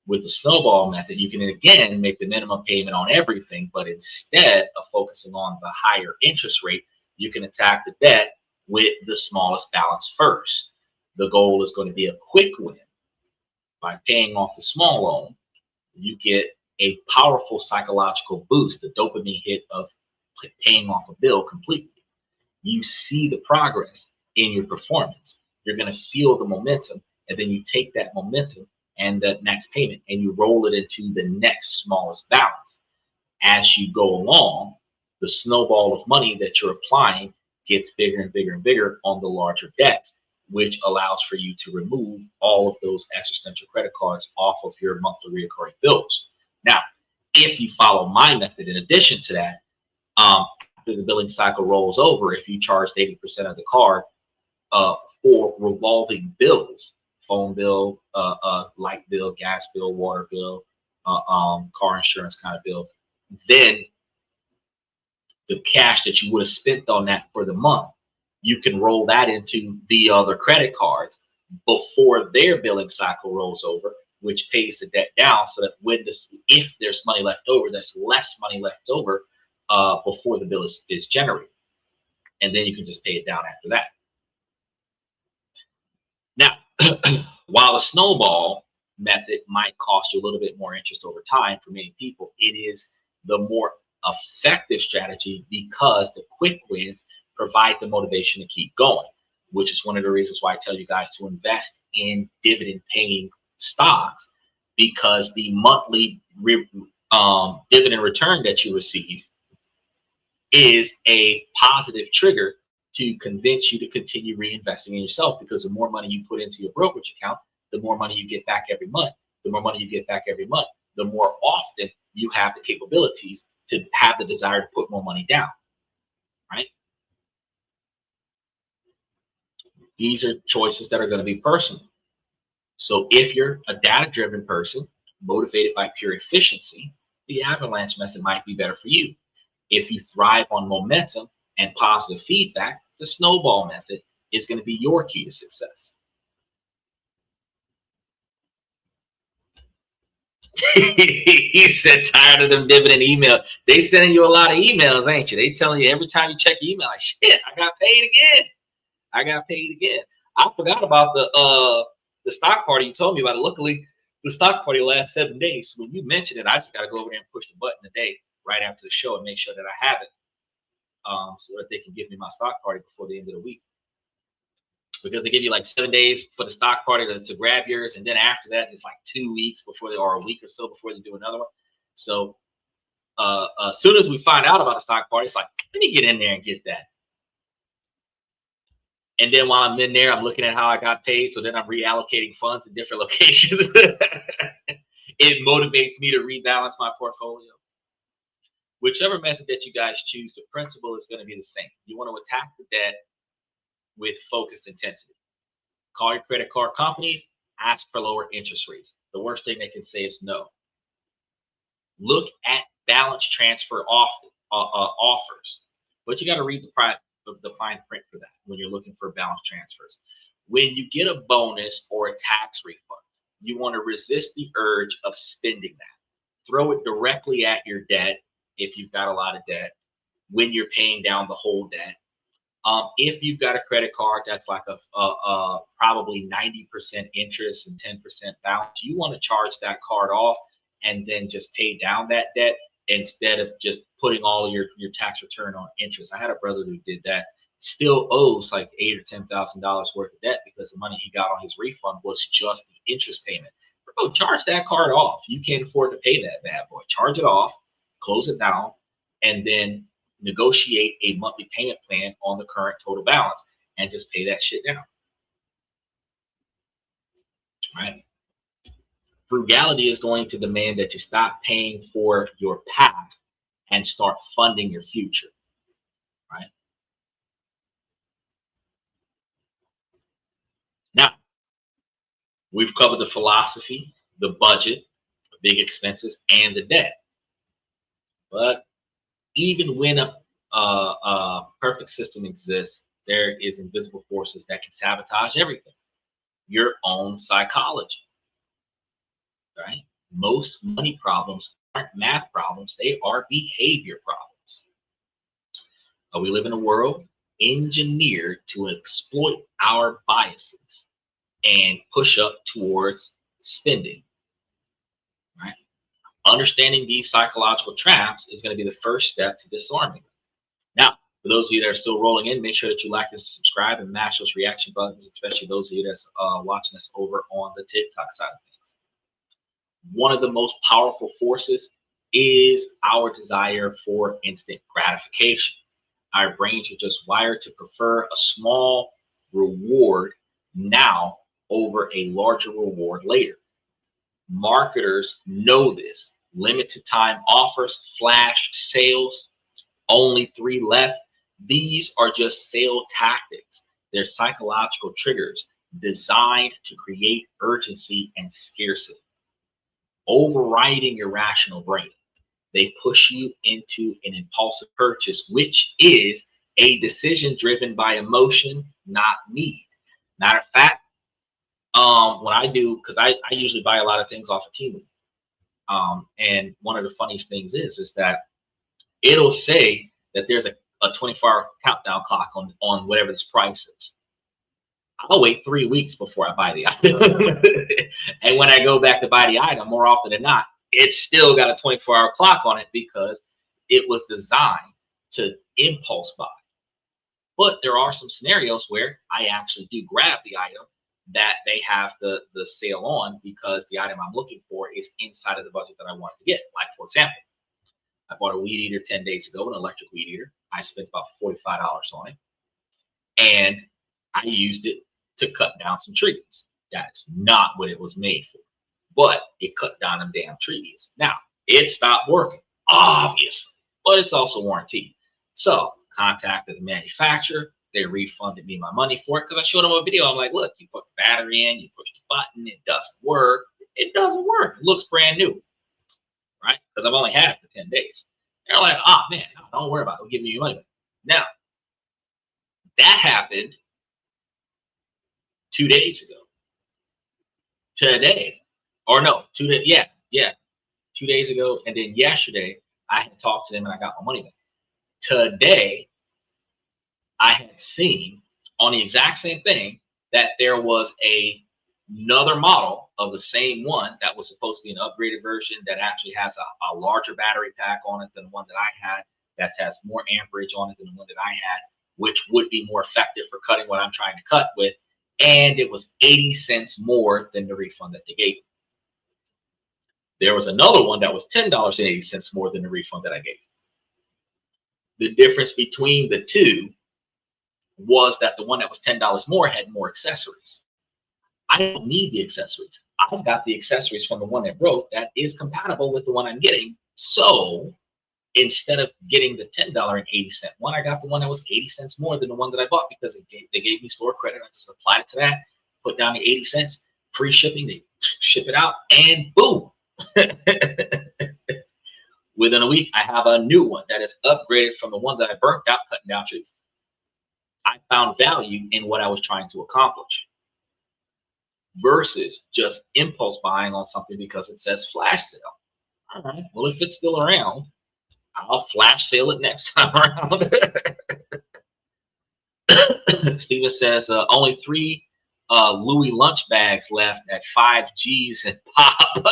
With the snowball method, you can again make the minimum payment on everything, but instead of focusing on the higher interest rate, you can attack the debt with the smallest balance first. The goal is going to be a quick win. By paying off the small loan, you get a powerful psychological boost, the dopamine hit of paying off a bill completely. You see the progress in your performance. You're going to feel the momentum, and then you take that momentum and the next payment and you roll it into the next smallest balance. As you go along, the snowball of money that you're applying gets bigger and bigger and bigger on the larger debts, which allows for you to remove all of those existential credit cards off of your monthly recurring bills. Now, if you follow my method, in addition to that, after the billing cycle rolls over, if you charged 80% of the card for revolving bills, phone bill, light bill, gas bill, water bill, car insurance kind of bill, then the cash that you would have spent on that for the month, you can roll that into the other credit cards before their billing cycle rolls over, which pays the debt down so that if there's money left over, there's less money left over before the bill is generated. And then you can just pay it down after that. Now, while the snowball method might cost you a little bit more interest over time, for many people, it is the more effective strategy because the quick wins provide the motivation to keep going, which is one of the reasons why I tell you guys to invest in dividend paying stocks, because the monthly dividend return that you receive is a positive trigger to convince you to continue reinvesting in yourself, because the more money you put into your brokerage account, the more money you get back every month. The more money you get back every month, the more often you have the capabilities to have the desire to put more money down, right? These are choices that are going to be personal. So if you're a data-driven person, motivated by pure efficiency, the avalanche method might be better for you. If you thrive on momentum and positive feedback, the snowball method is going to be your key to success. He said, tired of them dividend emails. They sending you a lot of emails, ain't you? They telling you every time you check your email, like, shit, I got paid again. I got paid again. I forgot about the stock party you told me about it. Luckily, the stock party last 7 days. When you mentioned it, I just got to go over there and push the button today, right after the show, and make sure that I have it, so that they can give me my stock party before the end of the week. Because they give you like 7 days for the stock party to grab yours, and then after that, it's like 2 weeks before or a week or so before they do another one. So as soon as we find out about the stock party, it's like, let me get in there and get that. And then while I'm in there, I'm looking at how I got paid. So then I'm reallocating funds in different locations. It motivates me to rebalance my portfolio. Whichever method that you guys choose, the principle is going to be the same. You want to attack the debt with focused intensity. Call your credit card companies, ask for lower interest rates. The worst thing they can say is no. Look at balance transfer offers, but you got to read the fine print for that when you're looking for balance transfers. When you get a bonus or a tax refund, you want to resist the urge of spending that. Throw it directly at your debt if you've got a lot of debt when you're paying down the whole debt. If you've got a credit card that's like a probably 90% interest and 10% balance, you want to charge that card off and then just pay down that debt instead of just putting all of your tax return on interest. I had a brother who did that, still owes like $8,000 or $10,000 worth of debt because the money he got on his refund was just the interest payment. Bro, charge that card off. You can't afford to pay that bad boy. Charge it off, close it down, and then negotiate a monthly payment plan on the current total balance and just pay that shit down. Right? Frugality is going to demand that you stop paying for your past and start funding your future. Right? Now, we've covered the philosophy, the budget, the big expenses, and the debt. But even when a perfect system exists, there is invisible forces that can sabotage everything. Your own psychology, right? Most money problems aren't math problems, they are behavior problems. We live in a world engineered to exploit our biases and push up towards spending, right? Understanding these psychological traps is going to be the first step to disarming them. Now, for those of you that are still rolling in, make sure that you like and subscribe and mash those reaction buttons, especially those of you that's watching us over on the TikTok side of things. One of the most powerful forces is our desire for instant gratification. Our brains are just wired to prefer a small reward now over a larger reward later. Marketers know this. Limited time offers, flash sales, only 3 left. These are just sale tactics. They're psychological triggers designed to create urgency and scarcity, overriding your rational brain. They push you into an impulsive purchase, which is a decision driven by emotion, not need. Matter of fact, when I do, because I usually buy a lot of things off of Temu. And one of the funniest things is that it'll say that there's a 24-hour countdown clock on whatever this price is. I'll wait 3 weeks before I buy the item. And when I go back to buy the item, more often than not, it's still got a 24-hour clock on it because it was designed to impulse buy. But there are some scenarios where I actually do grab the item that they have the sale on because the item I'm looking for is inside of the budget that I wanted to get. Like, for example, I bought a weed eater 10 days ago, an electric weed eater. I spent about $45 on it. And I used it to cut down some trees. That's not what it was made for. But it cut down them damn trees. Now, it stopped working, obviously, but it's also warranted. So, contacted the manufacturer. They refunded me my money for it because I showed them a video. I'm like, look, you put the battery in, you push the button, it doesn't work. It doesn't work. It looks brand new, right? Because I've only had it for 10 days. They're like, oh, man, don't worry about it. We'll give you your money back. Now, that happened 2 days ago. Today, or no, 2 days, yeah, 2 days ago. And then yesterday, I had talked to them and I got my money back. Today, I had seen on the exact same thing that there was another model of the same one that was supposed to be an upgraded version that actually has a larger battery pack on it than the one that I had, that has more amperage on it than the one that I had, which would be more effective for cutting what I'm trying to cut with. And it was 80 cents more than the refund that they gave me. There was another one that was $10.80 more than the refund that I gave. The difference between the two was that the one that was $10 more had more accessories. I don't need the accessories. I've got the accessories from the one that broke that is compatible with the one I'm getting. So instead of getting the $10.80 one, I got the one that was 80 cents more than the one that I bought because they gave me store credit. I just applied it to that, put down the 80 cents, free shipping, they ship it out, and boom. Within a week, I have a new one that is upgraded from the one that I burnt out cutting down trees. I found value in what I was trying to accomplish versus just impulse buying on something because it says flash sale. All right, well, if it's still around, I'll flash sale it next time around. Steven says only 3 Louis lunch bags left at 5 G's and pop.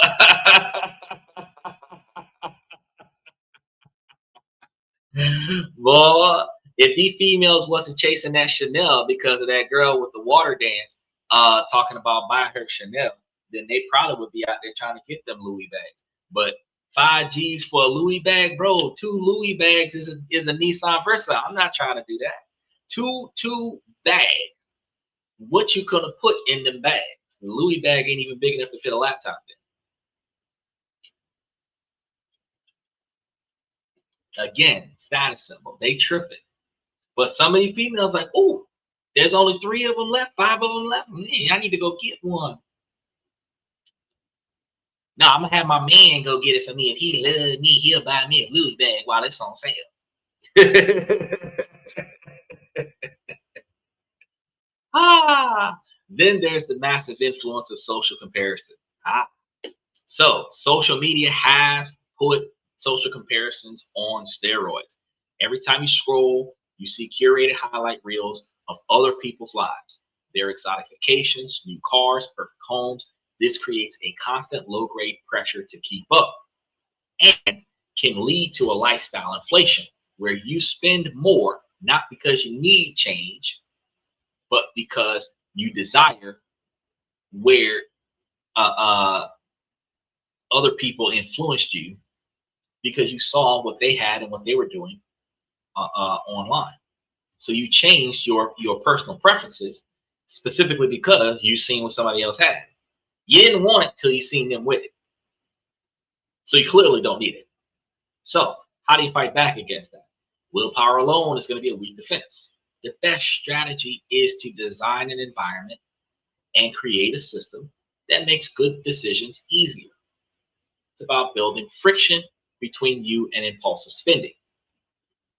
Boy, if these females wasn't chasing that Chanel because of that girl with the water dance, talking about buying her Chanel, then they probably would be out there trying to get them Louis bags. But 5 G's for a Louis bag, bro. 2 Louis bags is a Nissan Versa. I'm not trying to do that. Two bags. What you gonna put in them bags? The Louis bag ain't even big enough to fit a laptop in. Again, status symbol. They tripping. But some of these females like, oh, there's only 3 of them left, 5 of them left. Man, I need to go get one. No, I'm gonna have my man go get it for me. If he loves me, he'll buy me a Louis bag while it's on sale. Then there's the massive influence of social comparison. So social media has put social comparisons on steroids. Every time you scroll, you see curated highlight reels of other people's lives, their exotic vacations, new cars, perfect homes. This creates a constant low-grade pressure to keep up and can lead to a lifestyle inflation where you spend more, not because you need change, but because you desire where other people influenced you because you saw what they had and what they were doing online. So you changed your personal preferences specifically because you seen what somebody else had. You didn't want it till you seen them with it. So you clearly don't need it. So how do you fight back against that? Willpower alone is going to be a weak defense. The best strategy is to design an environment and create a system that makes good decisions easier. It's about building friction between you and impulsive spending.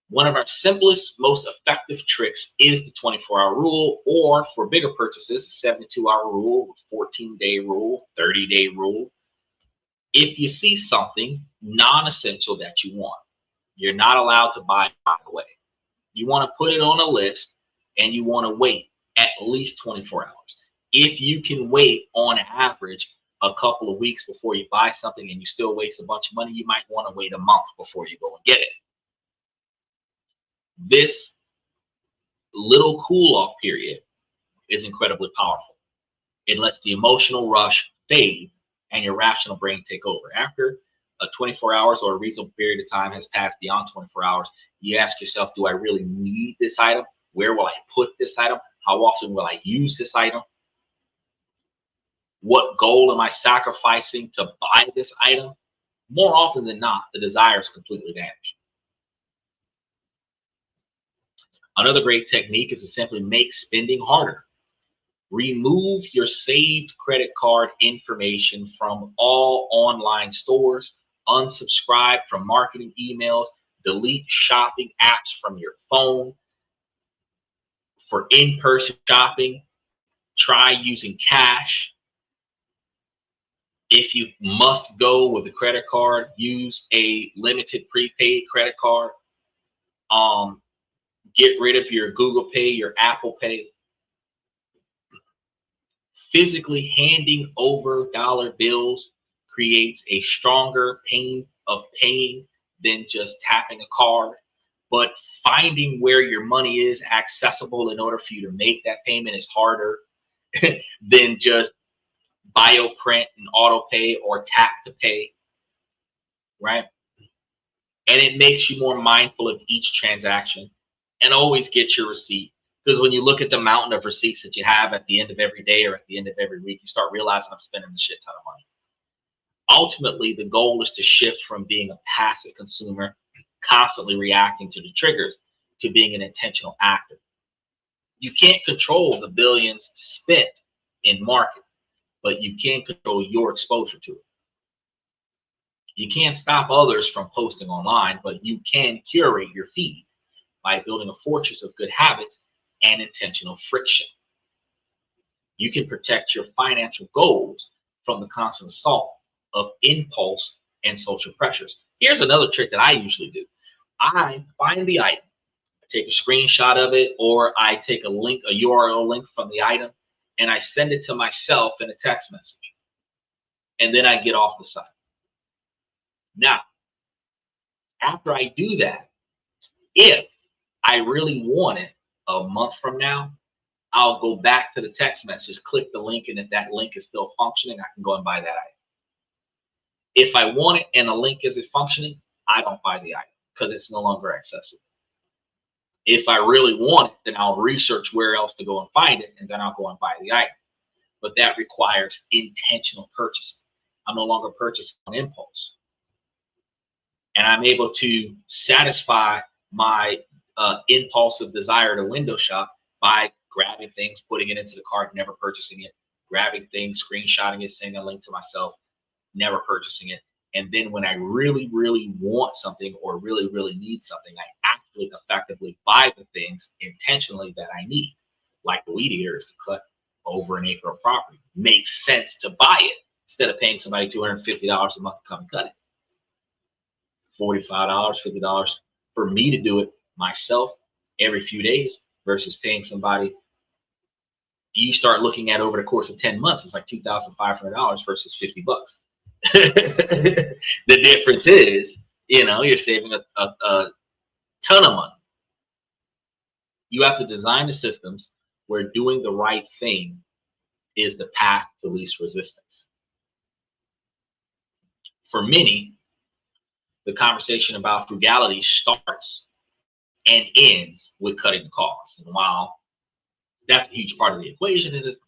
One of our simplest, most effective tricks is the 24-hour rule, or for bigger purchases, a 72-hour rule, 14-day rule, 30-day rule. If you see something non-essential that you want, you're not allowed to buy it right away. You want to put it on a list and you want to wait at least 24 hours. If you can wait on average a couple of weeks before you buy something and you still waste a bunch of money, you might want to wait a month before you go and get it. This little cool off period is incredibly powerful. It lets the emotional rush fade and your rational brain take over. After 24 hours or a reasonable period of time has passed beyond 24 hours, you ask yourself, do I really need this item? Where will I put this item? How often will I use this item? What goal am I sacrificing to buy this item? More often than not, the desire is completely vanished. Another great technique is to simply make spending harder. Remove your saved credit card information from all online stores, unsubscribe from marketing emails, delete shopping apps from your phone. For in-person shopping, try using cash. If you must go with a credit card, use a limited prepaid credit card. Get rid of your Google Pay, your Apple Pay. Physically handing over dollar bills creates a stronger pain of paying than just tapping a card. But finding where your money is accessible in order for you to make that payment is harder than just bioprint and auto pay or tap to pay, right? And it makes you more mindful of each transaction. And always get your receipt. Because when you look at the mountain of receipts that you have at the end of every day or at the end of every week, you start realizing I'm spending a shit ton of money. Ultimately, the goal is to shift from being a passive consumer, constantly reacting to the triggers, to being an intentional actor. You can't control the billions spent in market, but you can control your exposure to it. You can't stop others from posting online, but you can curate your feed by building a fortress of good habits and intentional friction. You can protect your financial goals from the constant assault of impulse and social pressures. Here's another trick that I usually do. I find the item, I take a screenshot of it, or I take a link, a URL link from the item, and I send it to myself in a text message. And then I get off the site. Now, after I do that, if I really want it a month from now, I'll go back to the text message, click the link, and if that link is still functioning, I can go and buy that item. If I want it and the link isn't functioning, I don't buy the item because it's no longer accessible. If I really want it, then I'll research where else to go and find it, and then I'll go and buy the item. But that requires intentional purchasing. I'm no longer purchasing on impulse. And I'm able to satisfy my impulsive desire to window shop by grabbing things, putting it into the cart, never purchasing it, grabbing things, screenshotting it, sending a link to myself, never purchasing it. And then when I really, really want something or really, really need something, I actually effectively buy the things intentionally that I need. Like the weed eater is to cut over an acre of property. Makes sense to buy it instead of paying somebody $250 a month to come and cut it. $45, $50 for me to do it myself every few days versus paying somebody. You start looking at over the course of 10 months, it's like $2,500 versus $50. The difference is, you're saving a ton of money. You have to design the systems where doing the right thing is the path to least resistance. For many, the conversation about frugality starts and ends with cutting the costs. And while that's a huge part of the equation, it is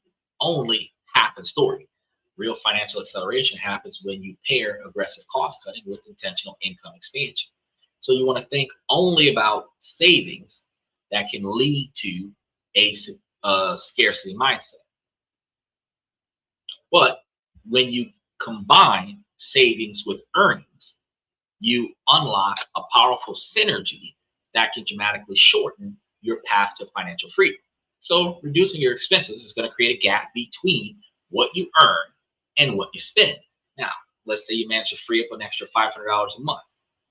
only half the story. Real financial acceleration happens when you pair aggressive cost cutting with intentional income expansion. So you want to think only about savings that can lead to a scarcity mindset. But when you combine savings with earnings, you unlock a powerful synergy that can dramatically shorten your path to financial freedom. So reducing your expenses is going to create a gap between what you earn and what you spend. Now, let's say you manage to free up an extra $500 a month.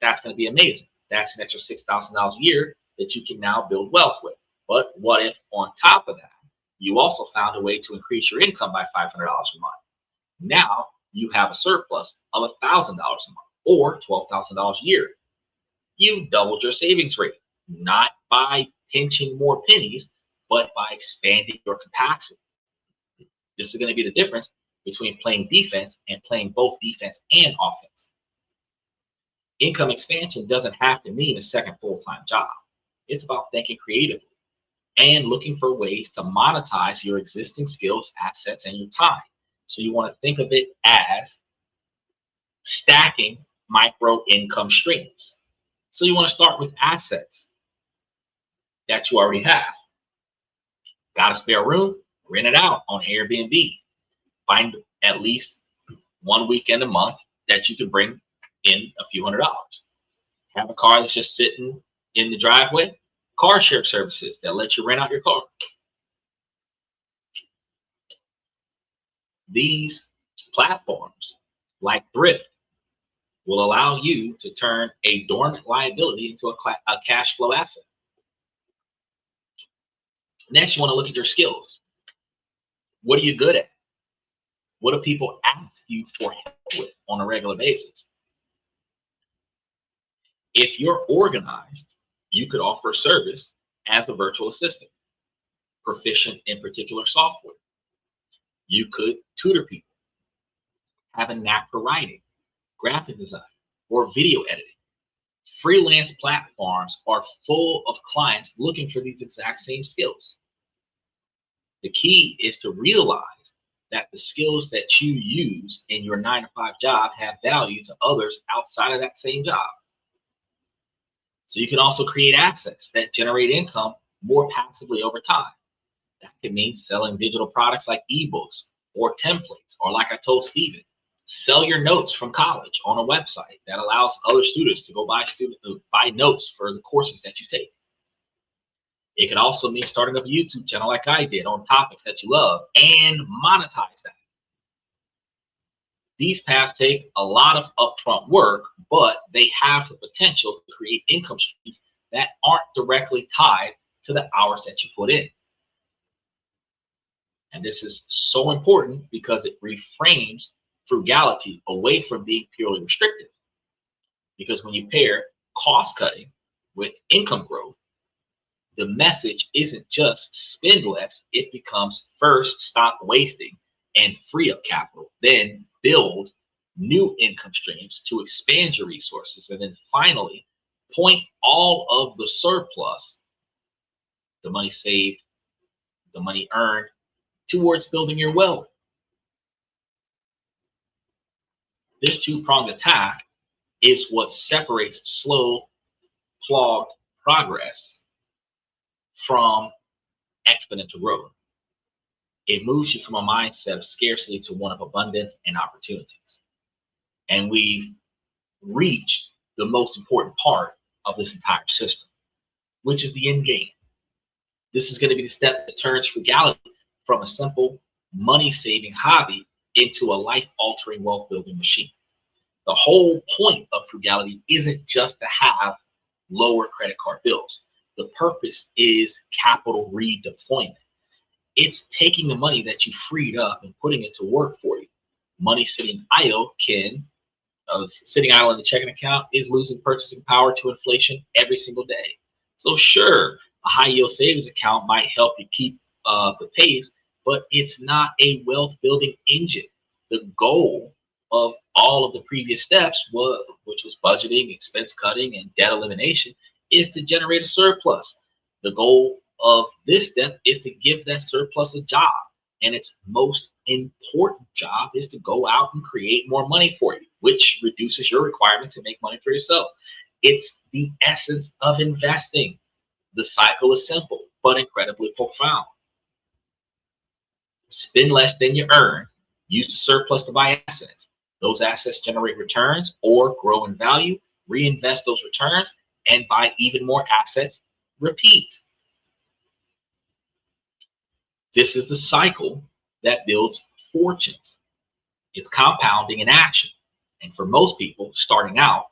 That's going to be amazing. That's an extra $6,000 a year that you can now build wealth with. But what if on top of that, you also found a way to increase your income by $500 a month? Now you have a surplus of $1,000 a month or $12,000 a year. You doubled your savings rate, not by pinching more pennies, but by expanding your capacity. This is going to be the difference between playing defense and playing both defense and offense. Income expansion doesn't have to mean a second full-time job. It's about thinking creatively and looking for ways to monetize your existing skills, assets, and your time. So you want to think of it as stacking micro income streams. So you want to start with assets that you already have. Got a spare room? Rent it out on Airbnb. Find at least one weekend a month that you can bring in a few $100s. Have a car that's just sitting in the driveway. Car share services that let you rent out your car. These platforms, like Thrift, will allow you to turn a dormant liability into a cash flow asset. Next, you want to look at your skills. What are you good at? What do people ask you for help with on a regular basis? If you're organized, you could offer a service as a virtual assistant, proficient in particular software. You could tutor people, have a knack for writing, graphic design, or video editing. Freelance platforms are full of clients looking for these exact same skills. The key is to realize that the skills that you use in your 9 to 5 job have value to others outside of that same job. So you can also create assets that generate income more passively over time. That could mean selling digital products like ebooks or templates, or like I told Steven, sell your notes from college on a website that allows other students to go buy notes for the courses that you take. It could also mean starting up a YouTube channel like I did on topics that you love and monetize that. These paths take a lot of upfront work, but they have the potential to create income streams that aren't directly tied to the hours that you put in. And this is so important because it reframes frugality away from being purely restrictive. Because when you pair cost cutting with income growth, the message isn't just spend less, it becomes first stop wasting and free up capital, then build new income streams to expand your resources, and then finally point all of the surplus, the money saved, the money earned, towards building your wealth. This two-pronged attack is what separates slow, plogged progress from exponential growth. It moves you from a mindset of scarcity to one of abundance and opportunities. And we've reached the most important part of this entire system, which is the end game. This is going to be the step that turns frugality from a simple money-saving hobby into a life-altering wealth-building machine. The whole point of frugality isn't just to have lower credit card bills. The purpose is capital redeployment. It's taking the money that you freed up and putting it to work for you. Money sitting idle sitting idle in the checking account is losing purchasing power to inflation every single day. So sure, a high yield savings account might help you keep the pace, but it's not a wealth building engine. The goal of all of the previous steps, which was budgeting, expense cutting, and debt elimination, is to generate a surplus. The goal of this step is to give that surplus a job, and its most important job is to go out and create more money for you, which reduces your requirement to make money for yourself. It's the essence of investing. The cycle is simple but incredibly profound. Spend less than you earn, use the surplus to buy assets. Those assets generate returns or grow in value, reinvest those returns, and buy even more assets. Repeat. This is the cycle that builds fortunes. It's compounding in action. And for most people starting out,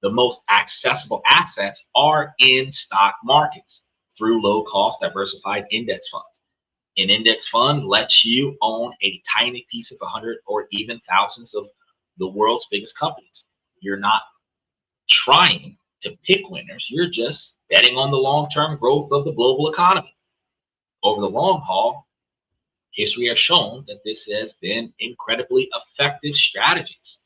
the most accessible assets are in stock markets through low-cost diversified index funds. An index fund lets you own a tiny piece of 100 or even thousands of the world's biggest companies. You're not trying to pick winners. You're just betting on the long-term growth of the global economy. Over the long haul, history has shown that this has been incredibly effective strategies.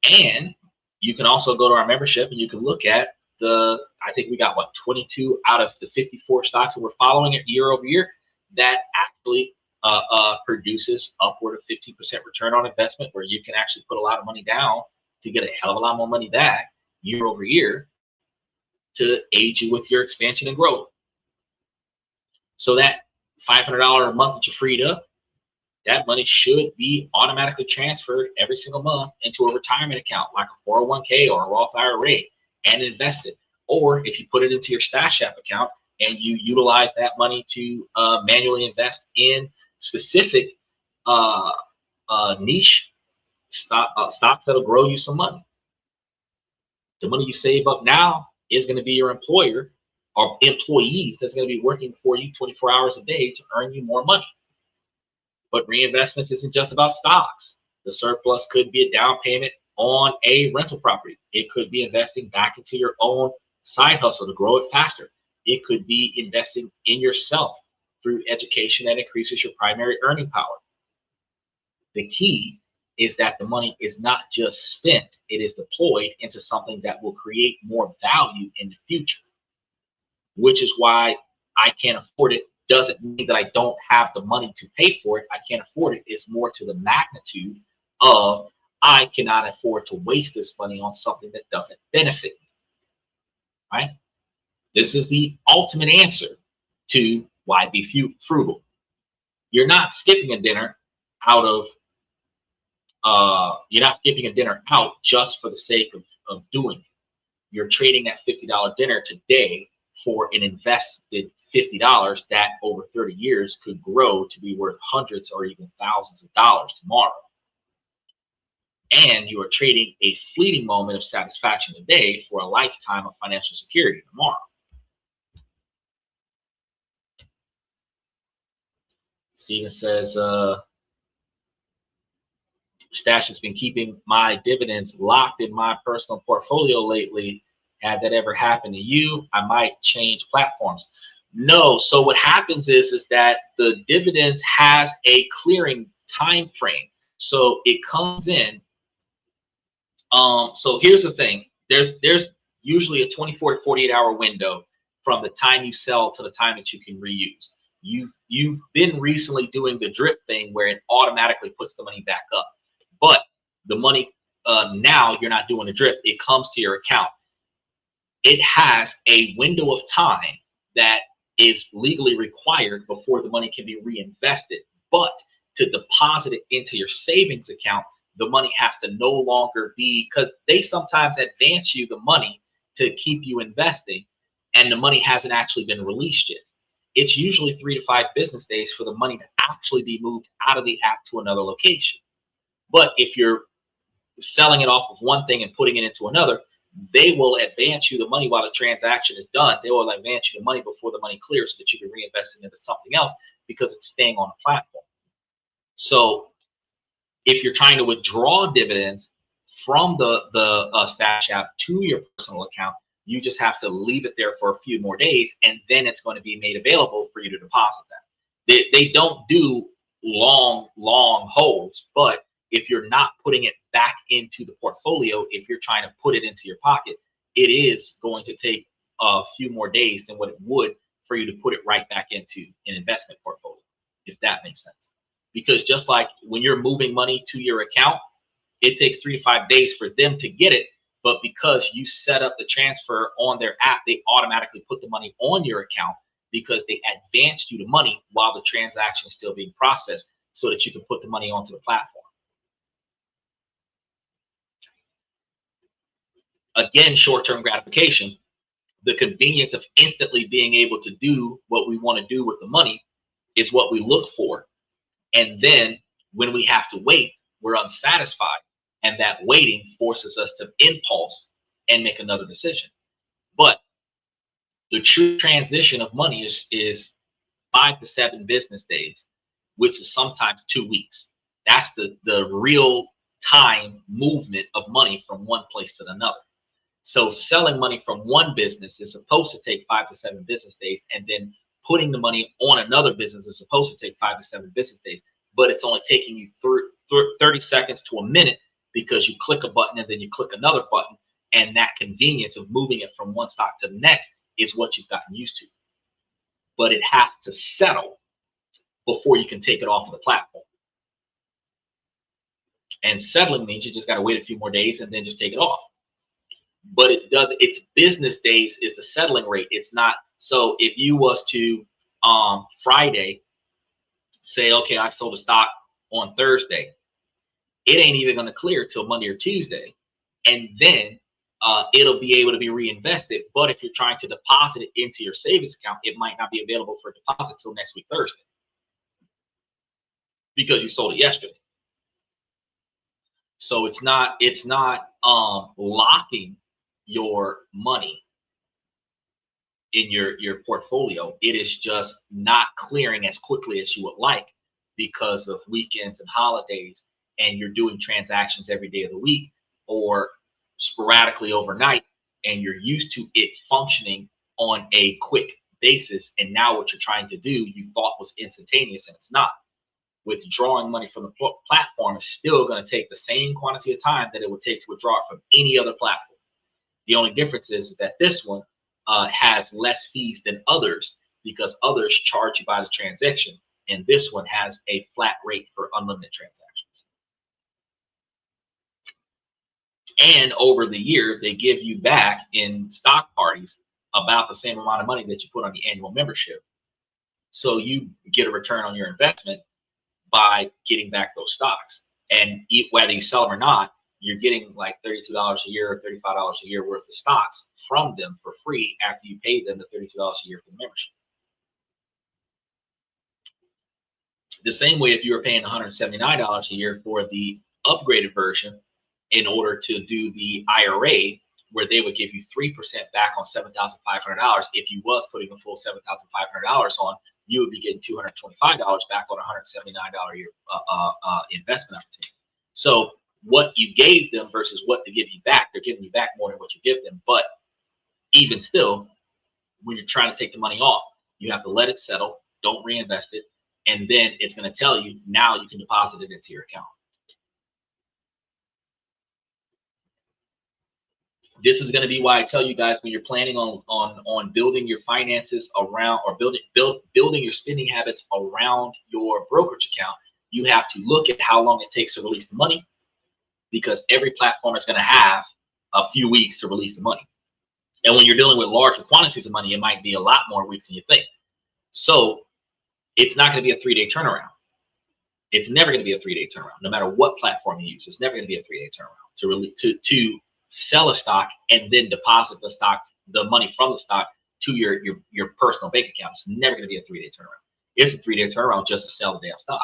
And you can also go to our membership and you can look at I think we got 22 out of the 54 stocks that we're following it year over year that actually produces upward of 15% return on investment, where you can actually put a lot of money down to get a hell of a lot more money back year over year to aid you with your expansion and growth. So that $500 a month that you freed up, that money should be automatically transferred every single month into a retirement account like a 401k or a Roth IRA and invested. Or if you put it into your Stash App account and you utilize that money to manually invest in specific niche stocks that'll grow you some money. The money you save up now is going to be your employer or employees that's going to be working for you 24 hours a day to earn you more money. But reinvestments isn't just about stocks. The surplus could be a down payment on a rental property. It could be investing back into your own side hustle to grow it faster. It could be investing in yourself through education that increases your primary earning power. The key is that the money is not just spent, it is deployed into something that will create more value in the future, which is why I can't afford it. Doesn't mean that I don't have the money to pay for it. I can't afford it. It's more to the magnitude of I cannot afford to waste this money on something that doesn't benefit me, right? This is the ultimate answer to why be frugal. You're not skipping a dinner out of you're not skipping a dinner out just for the sake of doing it. You're trading that $50 dinner today for an invested $50 that over 30 years could grow to be worth hundreds or even thousands of dollars tomorrow. And you are trading a fleeting moment of satisfaction today for a lifetime of financial security tomorrow. Steven says, Stash has been keeping my dividends locked in my personal portfolio lately. Had that ever happened to you? I might change platforms. No. So what happens is that the dividends has a clearing time frame. So it comes in. So here's the thing. There's usually a 24 to 48 hour window from the time you sell to the time that you can reuse. You've been recently doing the drip thing where it automatically puts the money back up. But the money, now you're not doing a drip. It comes to your account. It has a window of time that is legally required before the money can be reinvested. But to deposit it into your savings account, the money has to no longer be, because they sometimes advance you the money to keep you investing, and the money hasn't actually been released yet. It's usually 3 to 5 business days for the money to actually be moved out of the app to another location. But if you're selling it off of one thing and putting it into another, they will advance you the money while the transaction is done. They will advance you the money before the money clears so that you can reinvest it into something else because it's staying on the platform. So if you're trying to withdraw dividends from the Stash app to your personal account, you just have to leave it there for a few more days, and then it's going to be made available for you to deposit that. They don't do long holds, but if you're not putting it back into the portfolio, if you're trying to put it into your pocket, it is going to take a few more days than what it would for you to put it right back into an investment portfolio, if that makes sense. Because just like when you're moving money to your account, it takes 3 to 5 days for them to get it. But because you set up the transfer on their app, they automatically put the money on your account because they advanced you the money while the transaction is still being processed so that you can put the money onto the platform. Again, short-term gratification, the convenience of instantly being able to do what we want to do with the money is what we look for. And then when we have to wait, we're unsatisfied. And that waiting forces us to impulse and make another decision. But the true transition of money is 5 to 7 business days, which is sometimes 2 weeks. That's the real time movement of money from one place to another. So selling money from one business is supposed to take 5 to 7 business days, and then putting the money on another business is supposed to take 5 to 7 business days, but it's only taking you 30 seconds to a minute because you click a button and then you click another button, and that convenience of moving it from one stock to the next is what you've gotten used to. But it has to settle before you can take it off of the platform. And settling means you just got to wait a few more days and then just take it off. But it's business days is the settling rate. It's not. So if you was to Friday say, okay, I sold a stock on Thursday, it ain't even going to clear till Monday or Tuesday, and then it'll be able to be reinvested. But if you're trying to deposit it into your savings account, it might not be available for deposit till next week Thursday because you sold it yesterday. So it's not locking your money in your portfolio. It is just not clearing as quickly as you would like because of weekends and holidays, and you're doing transactions every day of the week or sporadically overnight, and you're used to it functioning on a quick basis. And now what you're trying to do, you thought was instantaneous, and it's not. withdrawing money from the platform is still going to take the same quantity of time that it would take to withdraw it from any other platform. The only difference is that this one has less fees than others because others charge you by the transaction, and this one has a flat rate for unlimited transactions. And over the year, they give you back in stock parties about the same amount of money that you put on the annual membership. So you get a return on your investment by getting back those stocks. And whether you sell them or not, you're getting like $32 a year or $35 a year worth of stocks from them for free after you pay them the $32 a year for the membership. The same way if you were paying $179 a year for the upgraded version in order to do the IRA, where they would give you 3% back on $7,500. If you was putting a full $7,500 on, you would be getting $225 back on $179 a year investment opportunity. So what you gave them versus what they give you back, they're giving you back more than what you give them. But even still, when you're trying to take the money off, you have to let it settle, don't reinvest it, and then it's going to tell you now you can deposit it into your account. This is going to be why I tell you guys, when you're planning on building your finances around, or building your spending habits around your brokerage account, you have to look at how long it takes to release the money, because every platform is going to have a few weeks to release the money. And when you're dealing with larger quantities of money, it might be a lot more weeks than you think. So it's not going to be a 3-day turnaround. It's never going to be a 3-day turnaround, no matter what platform you use. It's never going to be a 3-day turnaround to sell a stock and then deposit the money from the stock to your personal bank account. It's never going to be a 3-day turnaround. It's a 3-day turnaround just to sell the damn stock.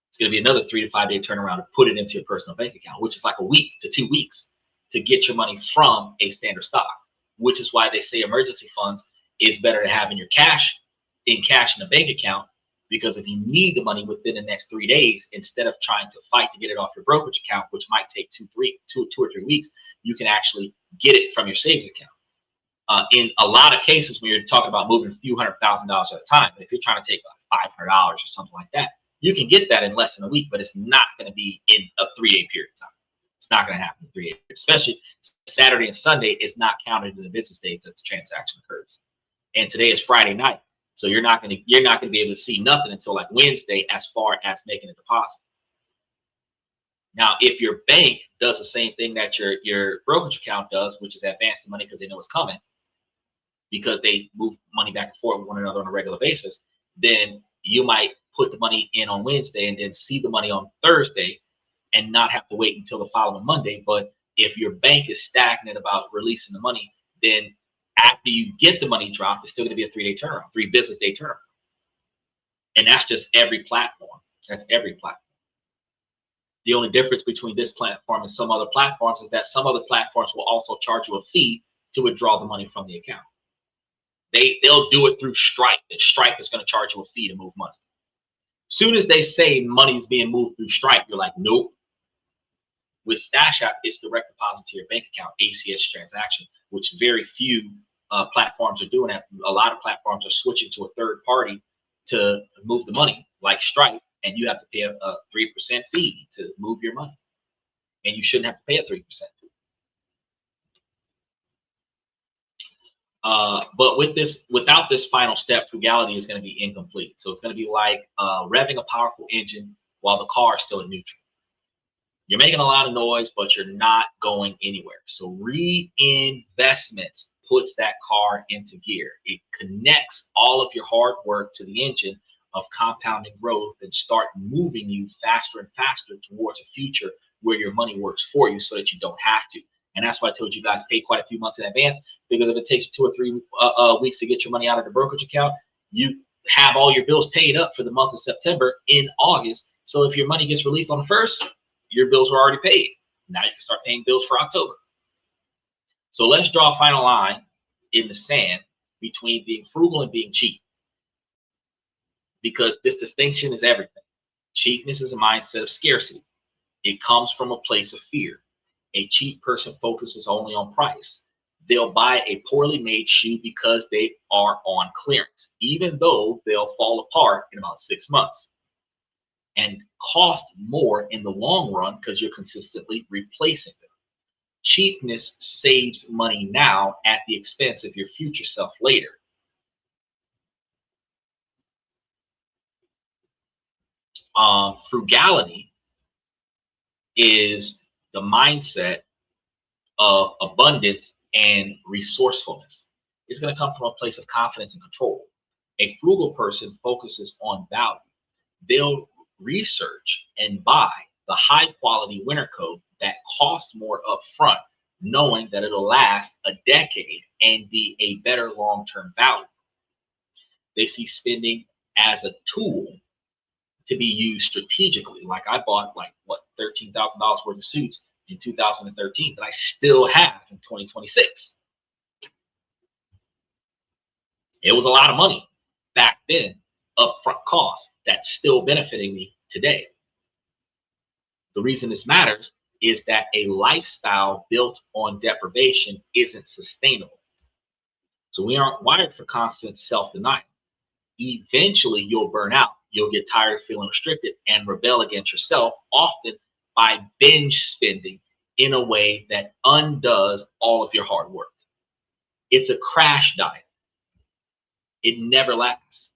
It's going to be another 3 to 5 day turnaround to put it into your personal bank account, which is like a week to 2 weeks to get your money from a standard stock, which is why they say emergency funds is better to have in cash in the bank account, because if you need the money within the next 3 days, instead of trying to fight to get it off your brokerage account, which might take 2 or 3 weeks, you can actually get it from your savings account. In a lot of cases, when you're talking about moving a few $100,000 at a time, if you're trying to take like $500 or something like that, you can get that in less than a week, but it's not going to be in a 3-day period of time. It's not going to happen in 3 days, especially Saturday and Sunday is not counted in the business days that the transaction occurs. And today is Friday night, so you're not going to be able to see nothing until like Wednesday as far as making a deposit. Now, if your bank does the same thing that your brokerage account does, which is advance the money because they know it's coming, because they move money back and forth with one another on a regular basis, then you might put the money in on Wednesday and then see the money on Thursday and not have to wait until the following Monday. But if your bank is stagnant about releasing the money, then after you get the money dropped, it's still going to be a 3-day turnaround, 3 business day turnaround. And that's just every platform. That's every platform. The only difference between this platform and some other platforms is that some other platforms will also charge you a fee to withdraw the money from the account. They'll do it through Stripe, and Stripe is going to charge you a fee to move money. Soon as they say money is being moved through Stripe, you're like, nope. With Stash App, it's direct deposit to your bank account, ACH transaction, which very few platforms are doing that. A lot of platforms are switching to a third party to move the money, like Stripe, and you have to pay a 3% fee to move your money. And you shouldn't have to pay a 3% fee. But without this final step, frugality is going to be incomplete. So it's going to be like revving a powerful engine while the car is still in neutral. You're making a lot of noise, but you're not going anywhere. So reinvestments puts that car into gear. It connects all of your hard work to the engine of compounding growth and start moving you faster and faster towards a future where your money works for you so that you don't have to. And that's why I told you guys pay quite a few months in advance, because if it takes you 2 or 3 weeks to get your money out of the brokerage account, you have all your bills paid up for the month of September in August. So if your money gets released on the 1st, your bills were already paid. Now you can start paying bills for October. So let's draw a final line in the sand between being frugal and being cheap, because this distinction is everything. Cheapness is a mindset of scarcity. It comes from a place of fear. A cheap person focuses only on price. They'll buy a poorly made shoe because they are on clearance, even though they'll fall apart in about 6 months. and cost more in the long run because you're consistently replacing them. Cheapness saves money now at the expense of your future self later. Frugality is the mindset of abundance and resourcefulness. It's going to come from a place of confidence and control. A frugal person focuses on value. They'll research and buy the high quality winter coat that costs more upfront, knowing that it'll last a decade and be a better long-term value. They see spending as a tool to be used strategically. Like I bought $13,000 worth of suits in 2013 that I still have in 2026. It was a lot of money back then, upfront cost, that's still benefiting me today. The reason this matters is that a lifestyle built on deprivation isn't sustainable. So we aren't wired for constant self-denial. Eventually you'll burn out. You'll get tired of feeling restricted and rebel against yourself, often by binge spending in a way that undoes all of your hard work. It's a crash diet. It never lasts.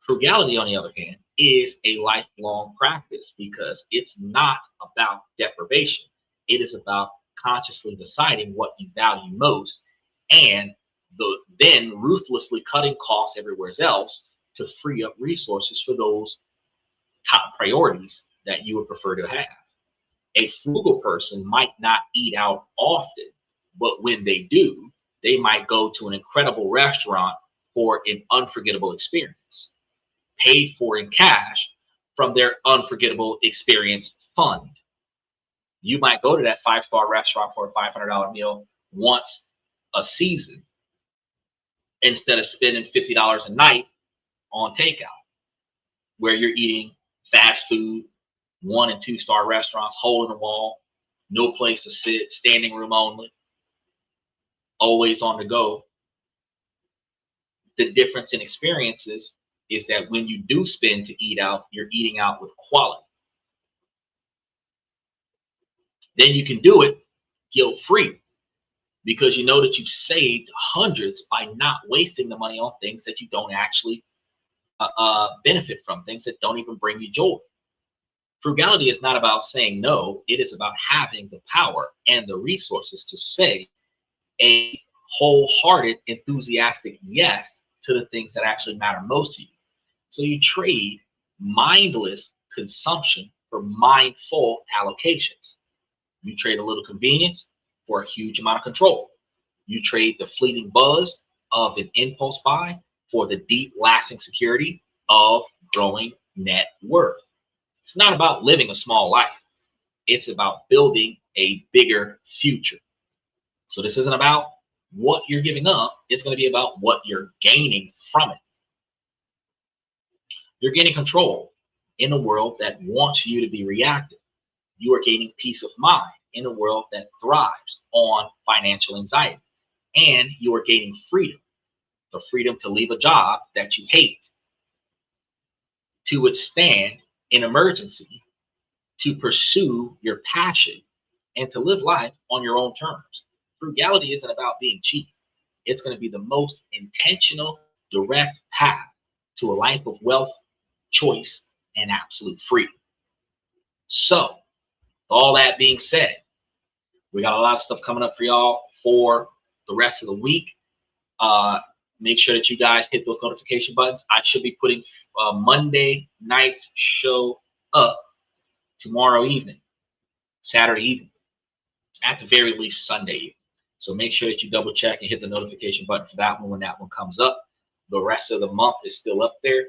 Frugality, on the other hand, is a lifelong practice because it's not about deprivation. It is about consciously deciding what you value most and then ruthlessly cutting costs everywhere else to free up resources for those top priorities that you would prefer to have. A frugal person might not eat out often, but when they do, they might go to an incredible restaurant for an unforgettable experience, paid for in cash from their unforgettable experience fund. You might go to that 5-star restaurant for a $500 meal once a season instead of spending $50 a night on takeout, where you're eating fast food, 1- and 2-star restaurants, hole in the wall, no place to sit, standing room only, always on the go. The difference in experiences is that when you do spend to eat out, you're eating out with quality. Then you can do it guilt-free because you know that you've saved hundreds by not wasting the money on things that you don't actually benefit from, things that don't even bring you joy. Frugality is not about saying no. It is about having the power and the resources to say a wholehearted, enthusiastic yes to the things that actually matter most to you. So you trade mindless consumption for mindful allocations. You trade a little convenience for a huge amount of control. You trade the fleeting buzz of an impulse buy for the deep lasting security of growing net worth. It's not about living a small life. It's about building a bigger future. So this isn't about what you're giving up. It's going to be about what you're gaining from it. You're gaining control in a world that wants you to be reactive. You are gaining peace of mind in a world that thrives on financial anxiety. And you are gaining freedom, the freedom to leave a job that you hate, to withstand an emergency, to pursue your passion, and to live life on your own terms. Frugality isn't about being cheap. It's going to be the most intentional, direct path to a life of wealth, choice, and absolute freedom. So, all that being said, we got a lot of stuff coming up for y'all for the rest of the week. Make sure that you guys hit those notification buttons. I should be putting Monday night's show up tomorrow evening, Saturday evening, at the very least Sunday evening. So make sure that you double check and hit the notification button for that one when that one comes up. The rest of the month is still up there.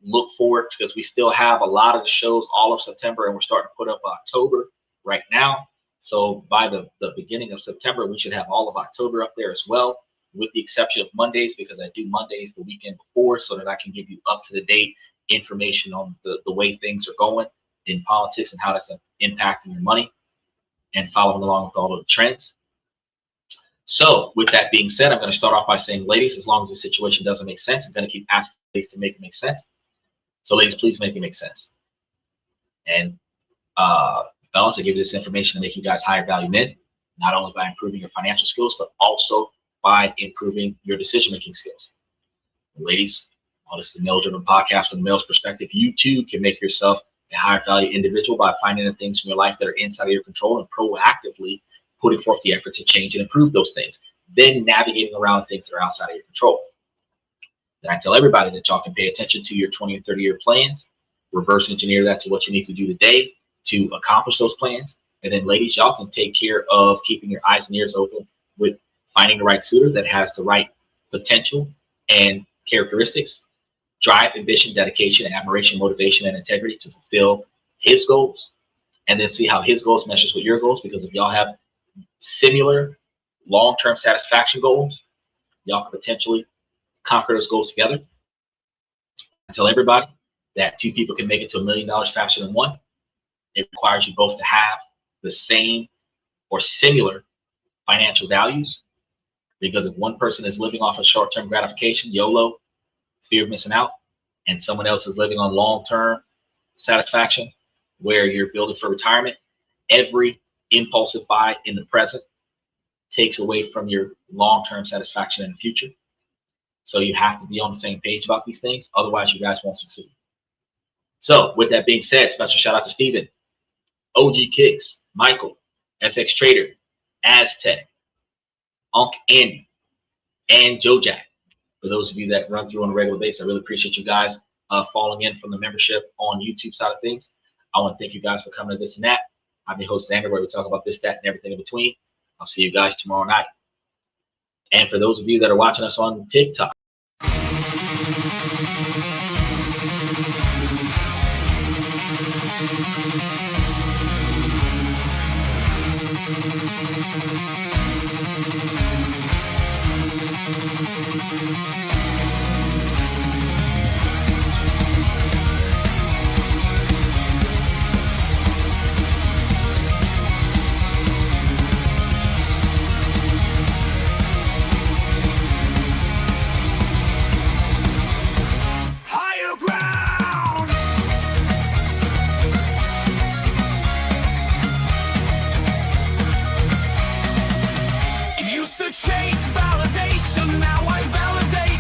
Look forward, because we still have a lot of the shows all of September, and we're starting to put up October right now. So by the beginning of September, we should have all of October up there as well, with the exception of Mondays, because I do Mondays the weekend before so that I can give you up-to-the-date information on the way things are going in politics and how that's impacting your money and following along with all of the trends. So with that being said, I'm going to start off by saying, ladies, as long as the situation doesn't make sense, I'm going to keep asking ladies to make it make sense. So ladies, please make it make sense. And fellas, I give you this information to make you guys higher value men, not only by improving your financial skills, but also by improving your decision-making skills. And ladies, while this is the Male Driven Podcast from the male's perspective, you too can make yourself a higher value individual by finding the things in your life that are inside of your control and proactively putting forth the effort to change and improve those things, then navigating around things that are outside of your control. Then I tell everybody that y'all can pay attention to your 20 or 30-year plans, reverse engineer that to what you need to do today to accomplish those plans. And then ladies, y'all can take care of keeping your eyes and ears open with finding the right suitor that has the right potential and characteristics, drive, ambition, dedication, admiration, motivation, and integrity to fulfill his goals. And then see how his goals meshes with your goals, because if y'all have similar long-term satisfaction goals, y'all can potentially conquer those goals together. I tell everybody that two people can make it to $1 million faster than one. It requires you both to have the same or similar financial values, because if one person is living off of short-term gratification, YOLO, fear of missing out, and someone else is living on long-term satisfaction where you're building for retirement, every impulsive buy in the present takes away from your long-term satisfaction in the future. So you have to be on the same page about these things. Otherwise, you guys won't succeed. So with that being said, special shout out to Steven, OG Kicks, Michael, FX Trader, Aztec, Unc Andy, and Joe Jack. For those of you that run through on a regular basis, I really appreciate you guys falling in from the membership on YouTube side of things. I want to thank you guys for coming to This and That. I'm your host, Xander, where we talk about this, that, and everything in between. I'll see you guys tomorrow night. And for those of you that are watching us on TikTok,
Higher ground. Used to chase validation, now I validate